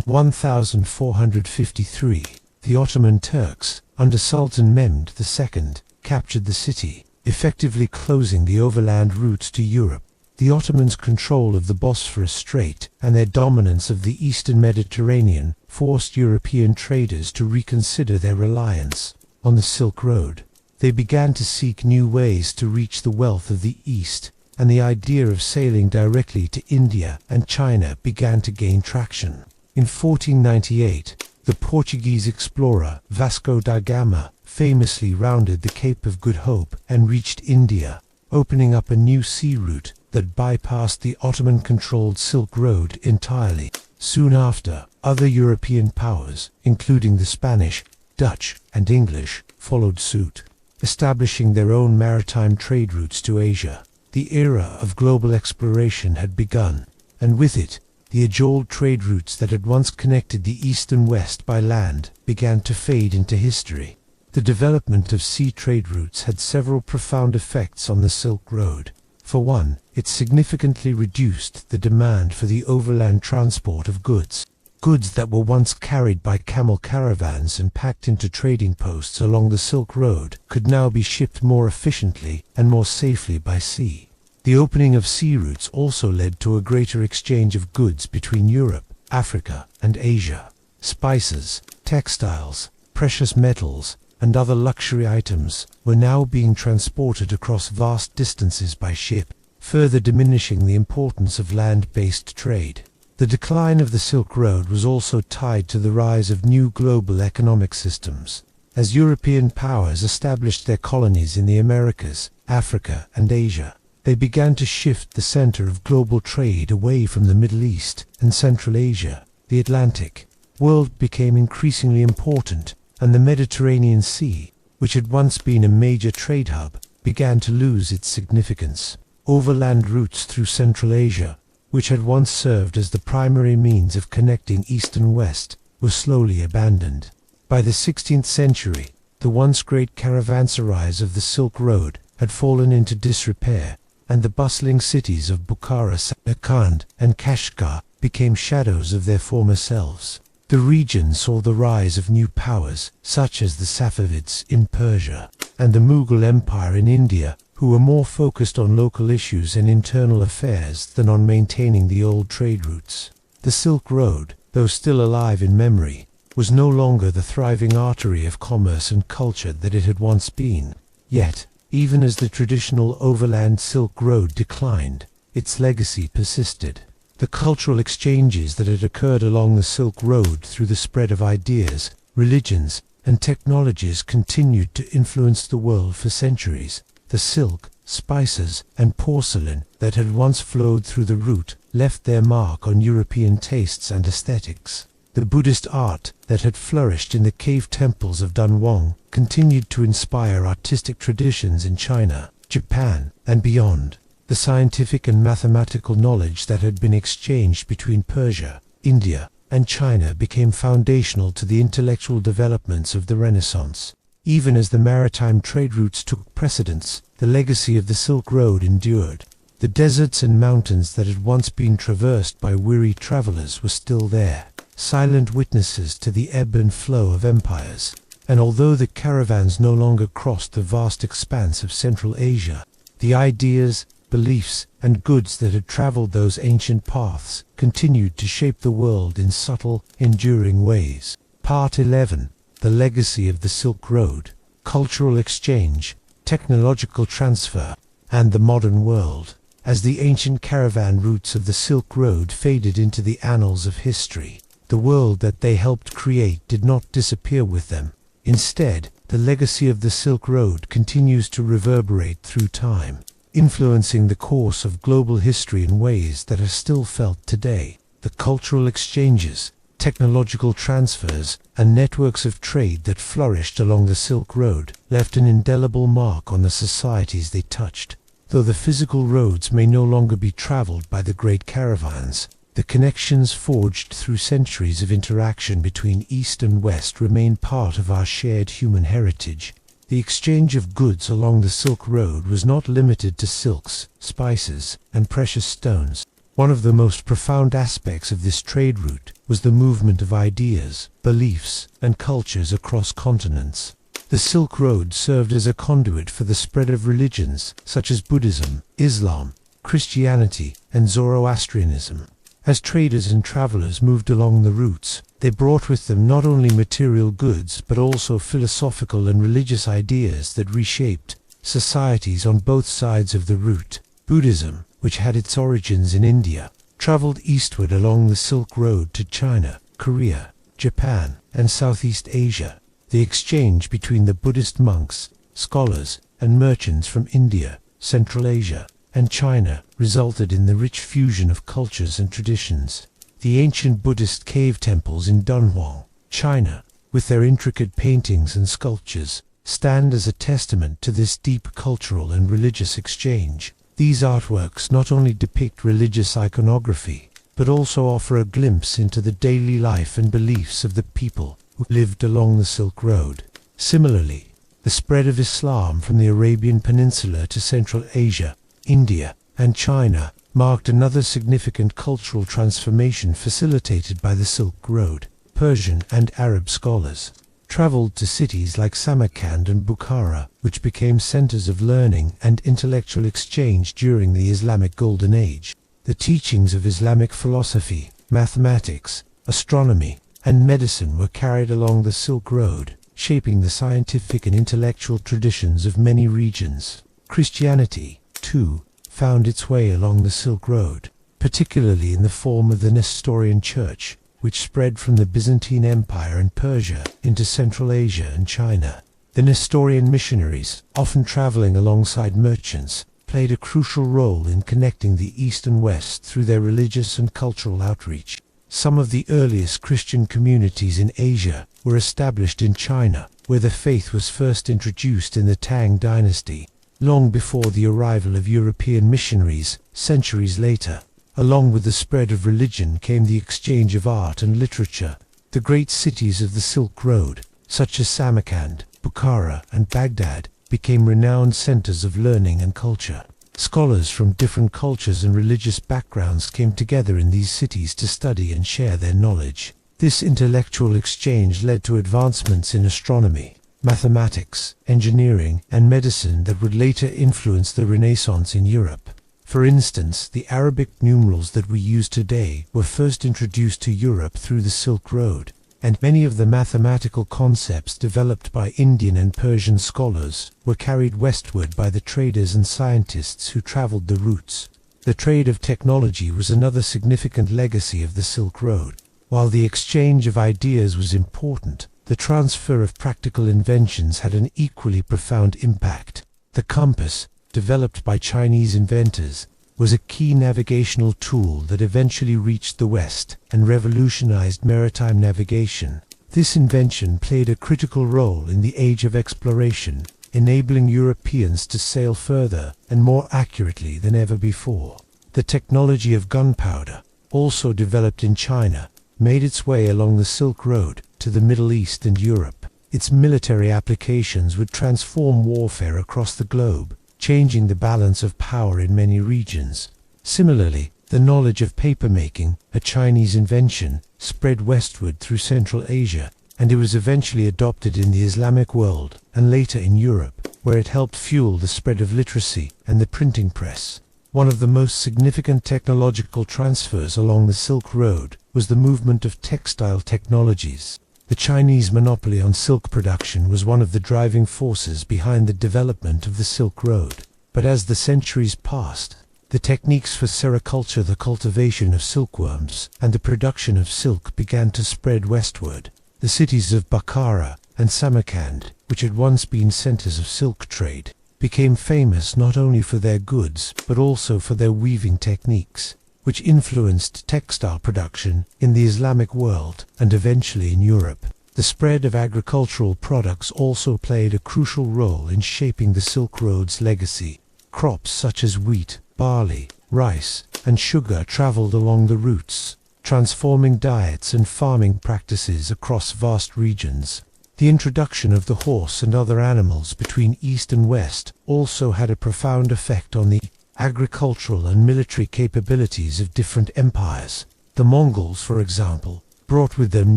1453. The Ottoman Turks, under Sultan Mehmed II, captured the city, effectively closing the overland routes to Europe. The Ottomans' control of the Bosphorus Strait and their dominance of the eastern Mediterranean forced European traders to reconsider their reliance on the Silk Road. They began to seek new ways to reach the wealth of the East, and the idea of sailing directly to India and China began to gain traction. In 1498, the Portuguese explorer Vasco da Gama famously rounded the Cape of Good Hope and reached India, opening up a new sea route that bypassed the Ottoman-controlled Silk Road entirely. Soon after, other European powers, including the Spanish, Dutch, and English, followed suit, establishing their own maritime trade routes to Asia. The era of global exploration had begun, and with it, the age-old trade routes that had once connected the East and West by land began to fade into history. The development of sea trade routes had several profound effects on the Silk Road. For one, it significantly reduced the demand for the overland transport of goods. Goods that were once carried by camel caravans and packed into trading posts along the Silk Road could now be shipped more efficiently and more safely by sea. The opening of sea routes also led to a greater exchange of goods between Europe, Africa, and Asia. Spices, textiles, precious metals, and other luxury items were now being transported across vast distances by ship, further diminishing the importance of land-based trade. The decline of the Silk Road was also tied to the rise of new global economic systems. As European powers established their colonies in the Americas, Africa, and Asia, they began to shift the center of global trade away from the Middle East and Central Asia. The Atlantic world became increasingly important, and the Mediterranean Sea, which had once been a major trade hub, began to lose its significance. Overland routes through Central Asia, which had once served as the primary means of connecting East and West, were slowly abandoned. By the 16th century, the once great caravanserais of the Silk Road had fallen into disrepair, and the bustling cities of Bukhara, Samarkand, and Kashgar became shadows of their former selves. The region saw the rise of new powers, such as the Safavids in Persia, and the Mughal Empire in India, who were more focused on local issues and internal affairs than on maintaining the old trade routes. The Silk Road, though still alive in memory, was no longer the thriving artery of commerce and culture that it had once been. Yet, even as the traditional overland Silk Road declined, its legacy persisted. The cultural exchanges that had occurred along the Silk Road through the spread of ideas, religions, and technologies continued to influence the world for centuries. The silk, spices, and porcelain that had once flowed through the route left their mark on European tastes and aesthetics. The Buddhist art that had flourished in the cave temples of Dunhuang continued to inspire artistic traditions in China, Japan, and beyond. The scientific and mathematical knowledge that had been exchanged between Persia, India, and China became foundational to the intellectual developments of the Renaissance. Even as the maritime trade routes took precedence, the legacy of the Silk Road endured. The deserts and mountains that had once been traversed by weary travelers were still there, silent witnesses to the ebb and flow of empires. And although the caravans no longer crossed the vast expanse of Central Asia, the ideas, beliefs, and goods that had traveled those ancient paths continued to shape the world in subtle, enduring ways. Part 11. The Legacy of the Silk Road, Cultural Exchange, Technological Transfer, and the Modern World. As the ancient caravan routes of the Silk Road faded into the annals of history, the world that they helped create did not disappear with them. Instead, the legacy of the Silk Road continues to reverberate through time, influencing the course of global history in ways that are still felt today. The cultural exchanges, technological transfers, and networks of trade that flourished along the Silk Road left an indelible mark on the societies they touched. Though the physical roads may no longer be traveled by the great caravans, the connections forged through centuries of interaction between East and West remain part of our shared human heritage. The exchange of goods along the Silk Road was not limited to silks, spices, and precious stones. One of the most profound aspects of this trade route was the movement of ideas, beliefs, and cultures across continents. The Silk Road served as a conduit for the spread of religions such as Buddhism, Islam, Christianity, and Zoroastrianism. As traders and travelers moved along the routes, they brought with them not only material goods but also philosophical and religious ideas that reshaped societies on both sides of the route. Buddhism, which had its origins in India, traveled eastward along the Silk Road to China, Korea, Japan, and Southeast Asia. The exchange between the Buddhist monks, scholars, and merchants from India, Central Asia, and China resulted in the rich fusion of cultures and traditions. The ancient Buddhist cave temples in Dunhuang, China, with their intricate paintings and sculptures, stand as a testament to this deep cultural and religious exchange. These artworks not only depict religious iconography, but also offer a glimpse into the daily life and beliefs of the people who lived along the Silk Road. Similarly, the spread of Islam from the Arabian Peninsula to Central Asia, India, and China marked another significant cultural transformation facilitated by the Silk Road. Persian and Arab scholars traveled to cities like Samarkand and Bukhara, which became centers of learning and intellectual exchange during the Islamic Golden Age. The teachings of Islamic philosophy, mathematics, astronomy, and medicine were carried along the Silk Road, shaping the scientific and intellectual traditions of many regions. Christianity, too, found its way along the Silk Road, particularly in the form of the Nestorian Church, which spread from the Byzantine Empire and Persia into Central Asia and China. The Nestorian missionaries, often traveling alongside merchants, played a crucial role in connecting the East and West through their religious and cultural outreach. Some of the earliest Christian communities in Asia were established in China, where the faith was first introduced in the Tang dynasty, long before the arrival of European missionaries centuries later. Along with the spread of religion came the exchange of art and literature. The great cities of the Silk Road, such as Samarkand, Bukhara, and Baghdad, became renowned centers of learning and culture. Scholars from different cultures and religious backgrounds came together in these cities to study and share their knowledge. This intellectual exchange led to advancements in astronomy, mathematics, engineering, and medicine that would later influence the Renaissance in Europe. For instance, the Arabic numerals that we use today were first introduced to Europe through the Silk Road, and many of the mathematical concepts developed by Indian and Persian scholars were carried westward by the traders and scientists who traveled the routes. The trade of technology was another significant legacy of the Silk Road. While the exchange of ideas was important, the transfer of practical inventions had an equally profound impact. The compass, developed by Chinese inventors, was a key navigational tool that eventually reached the West and revolutionized maritime navigation. This invention played a critical role in the age of exploration, enabling Europeans to sail further and more accurately than ever before. The technology of gunpowder, also developed in China, made its way along the Silk Road to the Middle East and Europe. Its military applications would transform warfare across the globe, changing the balance of power in many regions. Similarly, the knowledge of papermaking, a Chinese invention, spread westward through Central Asia, and it was eventually adopted in the Islamic world and later in Europe, where it helped fuel the spread of literacy and the printing press. One of the most significant technological transfers along the Silk Road was the movement of textile technologies. The Chinese monopoly on silk production was one of the driving forces behind the development of the Silk Road. But as the centuries passed, the techniques for sericulture, the cultivation of silkworms, and the production of silk began to spread westward. The cities of Bukhara and Samarkand, which had once been centers of silk trade, became famous not only for their goods but also for their weaving techniques, which influenced textile production in the Islamic world and eventually in Europe. The spread of agricultural products also played a crucial role in shaping the Silk Road's legacy. Crops such as wheat, barley, rice, and sugar traveled along the routes, transforming diets and farming practices across vast regions. The introduction of the horse and other animals between East and West also had a profound effect on the agricultural and military capabilities of different empires. The Mongols, for example, brought with them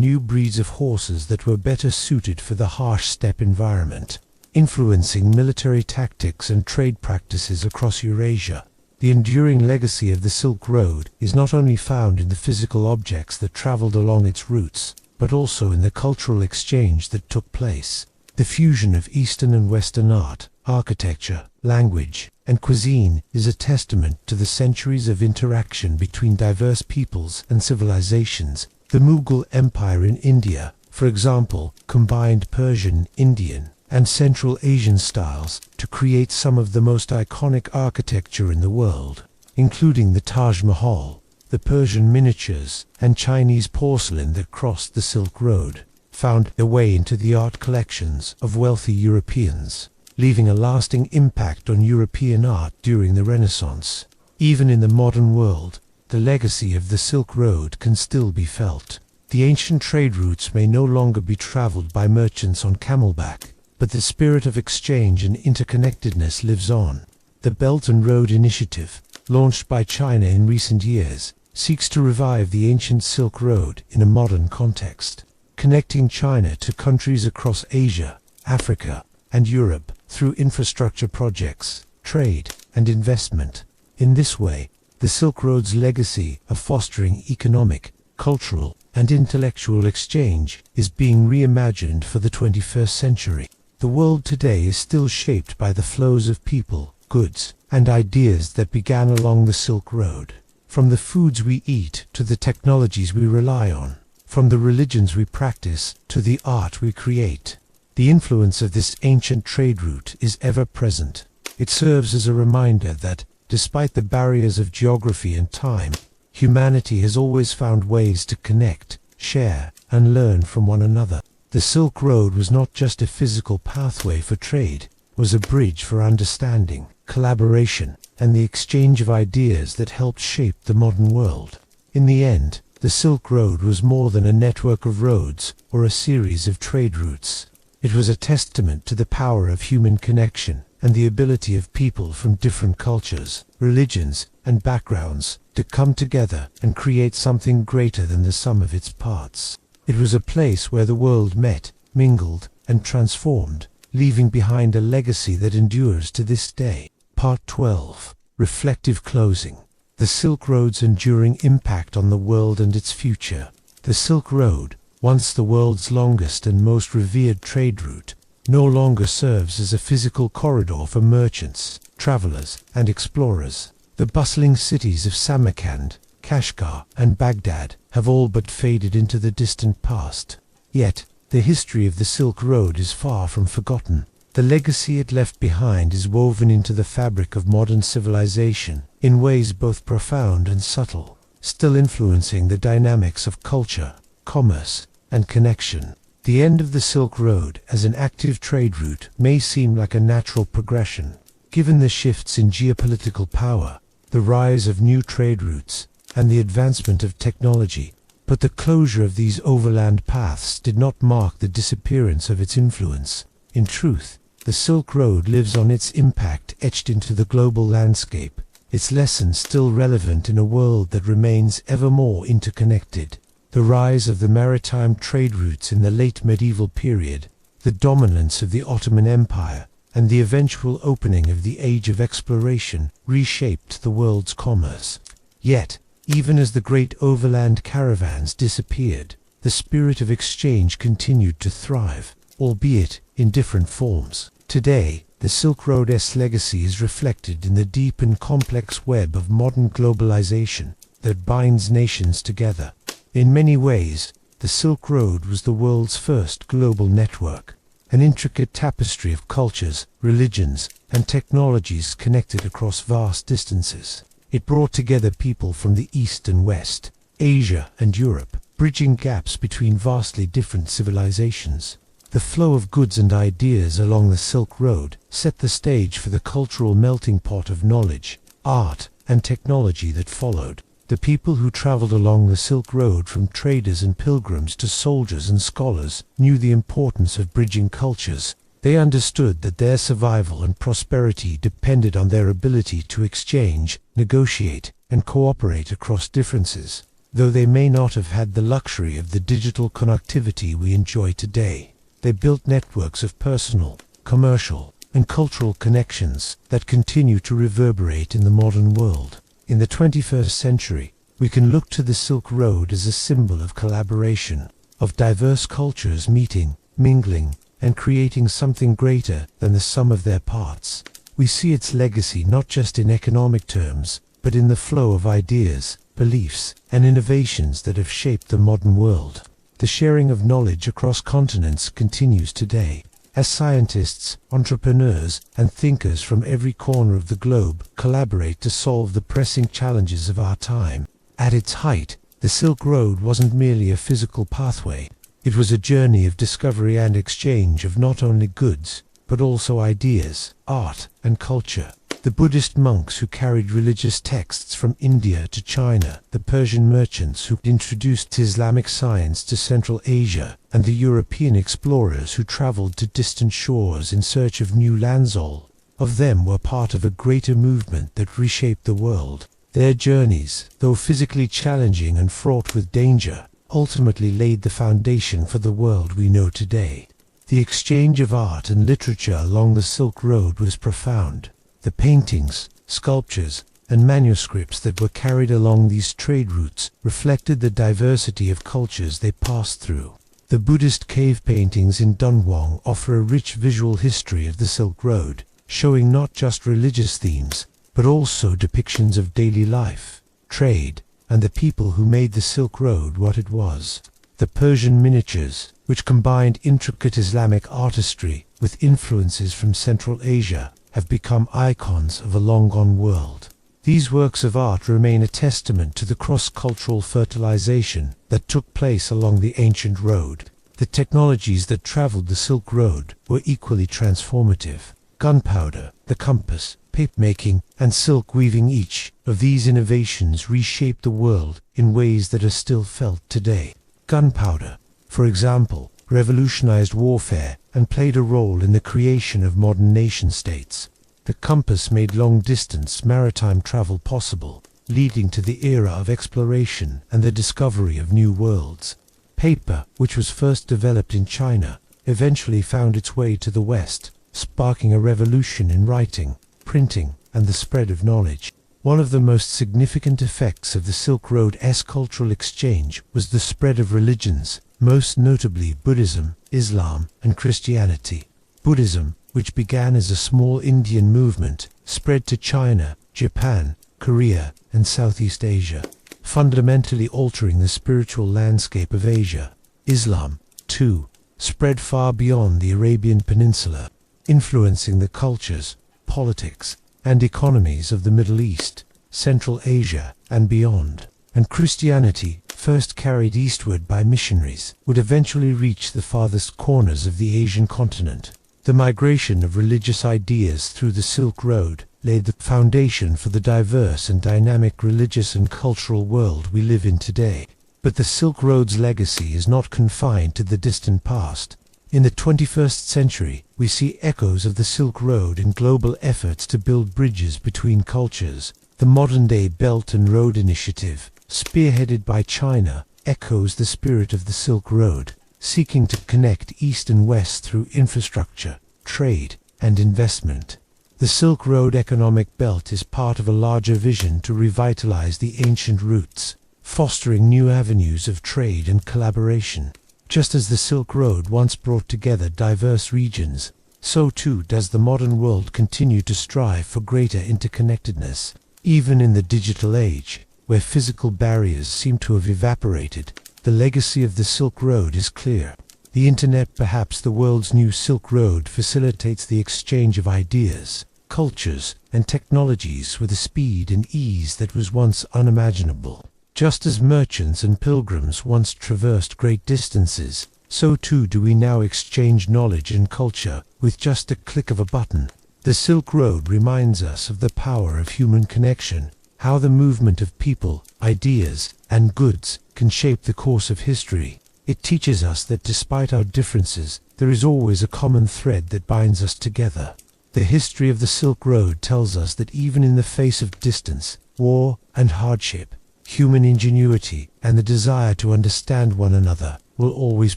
new breeds of horses that were better suited for the harsh steppe environment, influencing military tactics and trade practices across Eurasia. The enduring legacy of the Silk Road is not only found in the physical objects that traveled along its routes, but also in the cultural exchange that took place. The fusion of Eastern and Western art, architecture, language, and cuisine is a testament to the centuries of interaction between diverse peoples and civilizations. The Mughal Empire in India, for example, combined Persian, Indian, and Central Asian styles to create some of the most iconic architecture in the world, including the Taj Mahal, the Persian miniatures, and Chinese porcelain that crossed the Silk Road, found their way into the art collections of wealthy Europeans, leaving a lasting impact on European art during the Renaissance. Even in the modern world, the legacy of the Silk Road can still be felt. The ancient trade routes may no longer be traveled by merchants on camelback, but the spirit of exchange and interconnectedness lives on. The Belt and Road Initiative, launched by China in recent years, seeks to revive the ancient Silk Road in a modern context, connecting China to countries across Asia, Africa, and Europe through infrastructure projects, trade, and investment. In this way, the Silk Road's legacy of fostering economic, cultural, and intellectual exchange is being reimagined for the 21st century. The world today is still shaped by the flows of people, goods, and ideas that began along the Silk Road. From the foods we eat to the technologies we rely on, from the religions we practice to the art we create, the influence of this ancient trade route is ever present. It serves as a reminder that, despite the barriers of geography and time, humanity has always found ways to connect, share, and learn from one another. The Silk Road was not just a physical pathway for trade, it was a bridge for understanding, collaboration, and the exchange of ideas that helped shape the modern world. In the end, the Silk Road was more than a network of roads or a series of trade routes. It was a testament to the power of human connection and the ability of people from different cultures, religions, and backgrounds to come together and create something greater than the sum of its parts. It was a place where the world met, mingled, and transformed, leaving behind a legacy that endures to this day. Part 12. Reflective Closing. The Silk Road's enduring impact on the world and its future. The Silk Road, once the world's longest and most revered trade route, no longer serves as a physical corridor for merchants, travelers, and explorers. The bustling cities of Samarkand, Kashgar, and Baghdad have all but faded into the distant past. Yet, the history of the Silk Road is far from forgotten. The legacy it left behind is woven into the fabric of modern civilization in ways both profound and subtle, still influencing the dynamics of culture, commerce, and connection. The end of the Silk Road as an active trade route may seem like a natural progression, given the shifts in geopolitical power, the rise of new trade routes, and the advancement of technology. But the closure of these overland paths did not mark the disappearance of its influence. In truth, the Silk Road lives on, its impact etched into the global landscape, its lessons still relevant in a world that remains ever more interconnected. The rise of the maritime trade routes in the late medieval period, the dominance of the Ottoman Empire, and the eventual opening of the Age of Exploration reshaped the world's commerce. Yet, even as the great overland caravans disappeared, the spirit of exchange continued to thrive, albeit in different forms. Today, the Silk Road's legacy is reflected in the deep and complex web of modern globalization that binds nations together. In many ways, the Silk Road was the world's first global network, an intricate tapestry of cultures, religions, and technologies connected across vast distances. It brought together people from the East and West, Asia and Europe, bridging gaps between vastly different civilizations. The flow of goods and ideas along the Silk Road set the stage for the cultural melting pot of knowledge, art, and technology that followed. The people who traveled along the Silk Road, from traders and pilgrims to soldiers and scholars, knew the importance of bridging cultures. They understood that their survival and prosperity depended on their ability to exchange, negotiate, and cooperate across differences, though they may not have had the luxury of the digital connectivity we enjoy today. They built networks of personal, commercial, and cultural connections that continue to reverberate in the modern world. In the 21st century, we can look to the Silk Road as a symbol of collaboration, of diverse cultures meeting, mingling, and creating something greater than the sum of their parts. We see its legacy not just in economic terms, but in the flow of ideas, beliefs, and innovations that have shaped the modern world. The sharing of knowledge across continents continues today, as scientists, entrepreneurs, and thinkers from every corner of the globe collaborate to solve the pressing challenges of our time. At its height, the Silk Road wasn't merely a physical pathway. It was a journey of discovery and exchange of not only goods, but also ideas, art, and culture. The Buddhist monks who carried religious texts from India to China, the Persian merchants who introduced Islamic science to Central Asia, and the European explorers who traveled to distant shores in search of new lands, all of them were part of a greater movement that reshaped the world. Their journeys, though physically challenging and fraught with danger, ultimately laid the foundation for the world we know today. The exchange of art and literature along the Silk Road was profound. The paintings, sculptures, and manuscripts that were carried along these trade routes reflected the diversity of cultures they passed through. The Buddhist cave paintings in Dunhuang offer a rich visual history of the Silk Road, showing not just religious themes, but also depictions of daily life, trade, and the people who made the Silk Road what it was. The Persian miniatures, which combined intricate Islamic artistry with influences from Central Asia, have become icons of a long-gone world. These works of art remain a testament to the cross-cultural fertilization that took place along the ancient road. The technologies that traveled the Silk Road were equally transformative. Gunpowder, the compass, paper-making, and silk weaving, each of these innovations reshaped the world in ways that are still felt today. Gunpowder, for example, revolutionized warfare and played a role in the creation of modern nation-states. The compass made long-distance maritime travel possible, leading to the era of exploration and the discovery of new worlds. Paper, which was first developed in China, eventually found its way to the West, sparking a revolution in writing, printing, and the spread of knowledge. One of the most significant effects of the Silk Road's cultural exchange was the spread of religions, most notably Buddhism, Islam, and Christianity. Buddhism, which began as a small Indian movement, spread to China, Japan, Korea, and Southeast Asia, fundamentally altering the spiritual landscape of Asia. Islam, too, spread far beyond the Arabian Peninsula, influencing the cultures, politics, and economies of the Middle East, Central Asia, and beyond. And Christianity, first carried eastward by missionaries, would eventually reach the farthest corners of the Asian continent. The migration of religious ideas through the Silk Road laid the foundation for the diverse and dynamic religious and cultural world we live in today. But the Silk Road's legacy is not confined to the distant past. In the 21st century, we see echoes of the Silk Road in global efforts to build bridges between cultures. The modern-day Belt and Road Initiative, spearheaded by China, echoes the spirit of the Silk Road, seeking to connect East and West through infrastructure, trade, and investment. The Silk Road economic belt is part of a larger vision to revitalize the ancient routes, fostering new avenues of trade and collaboration. Just as the Silk Road once brought together diverse regions, so too does the modern world continue to strive for greater interconnectedness. Even in the digital age, where physical barriers seem to have evaporated, the legacy of the Silk Road is clear. The Internet, perhaps the world's new Silk Road, facilitates the exchange of ideas, cultures, and technologies with a speed and ease that was once unimaginable. Just as merchants and pilgrims once traversed great distances, so too do we now exchange knowledge and culture with just a click of a button. The Silk Road reminds us of the power of human connection, how the movement of people, ideas, and goods can shape the course of history. It teaches us that despite our differences, there is always a common thread that binds us together. The history of the Silk Road tells us that even in the face of distance, war, and hardship, human ingenuity and the desire to understand one another will always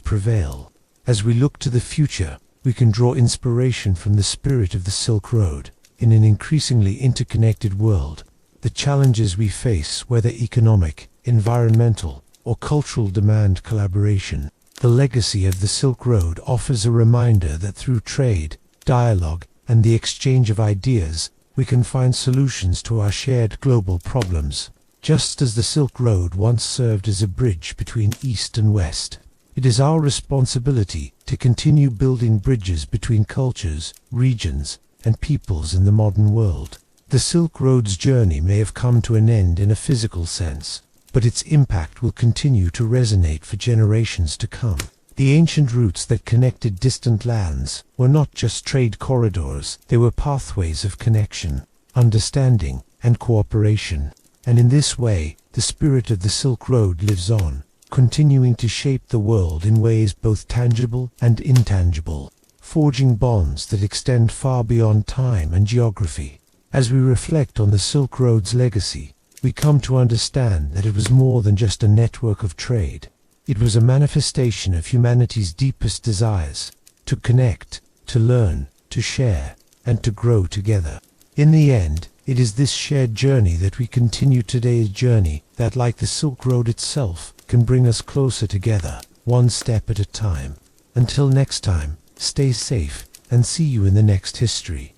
prevail. As we look to the future, we can draw inspiration from the spirit of the Silk Road. In an increasingly interconnected world, the challenges we face, whether economic, environmental, or cultural, demand collaboration. The legacy of the Silk Road offers a reminder that through trade, dialogue, and the exchange of ideas, we can find solutions to our shared global problems. Just as the Silk Road once served as a bridge between East and West, it is our responsibility to continue building bridges between cultures, regions, and peoples in the modern world. The Silk Road's journey may have come to an end in a physical sense, but its impact will continue to resonate for generations to come. The ancient routes that connected distant lands were not just trade corridors, they were pathways of connection, understanding, and cooperation. And in this way, the spirit of the Silk Road lives on, continuing to shape the world in ways both tangible and intangible, forging bonds that extend far beyond time and geography. As we reflect on the Silk Road's legacy, we come to understand that it was more than just a network of trade. It was a manifestation of humanity's deepest desires, to connect, to learn, to share, and to grow together. In the end, it is this shared journey that we continue today's journey that, like the Silk Road itself, can bring us closer together, one step at a time. Until next time, stay safe, and see you in the next history.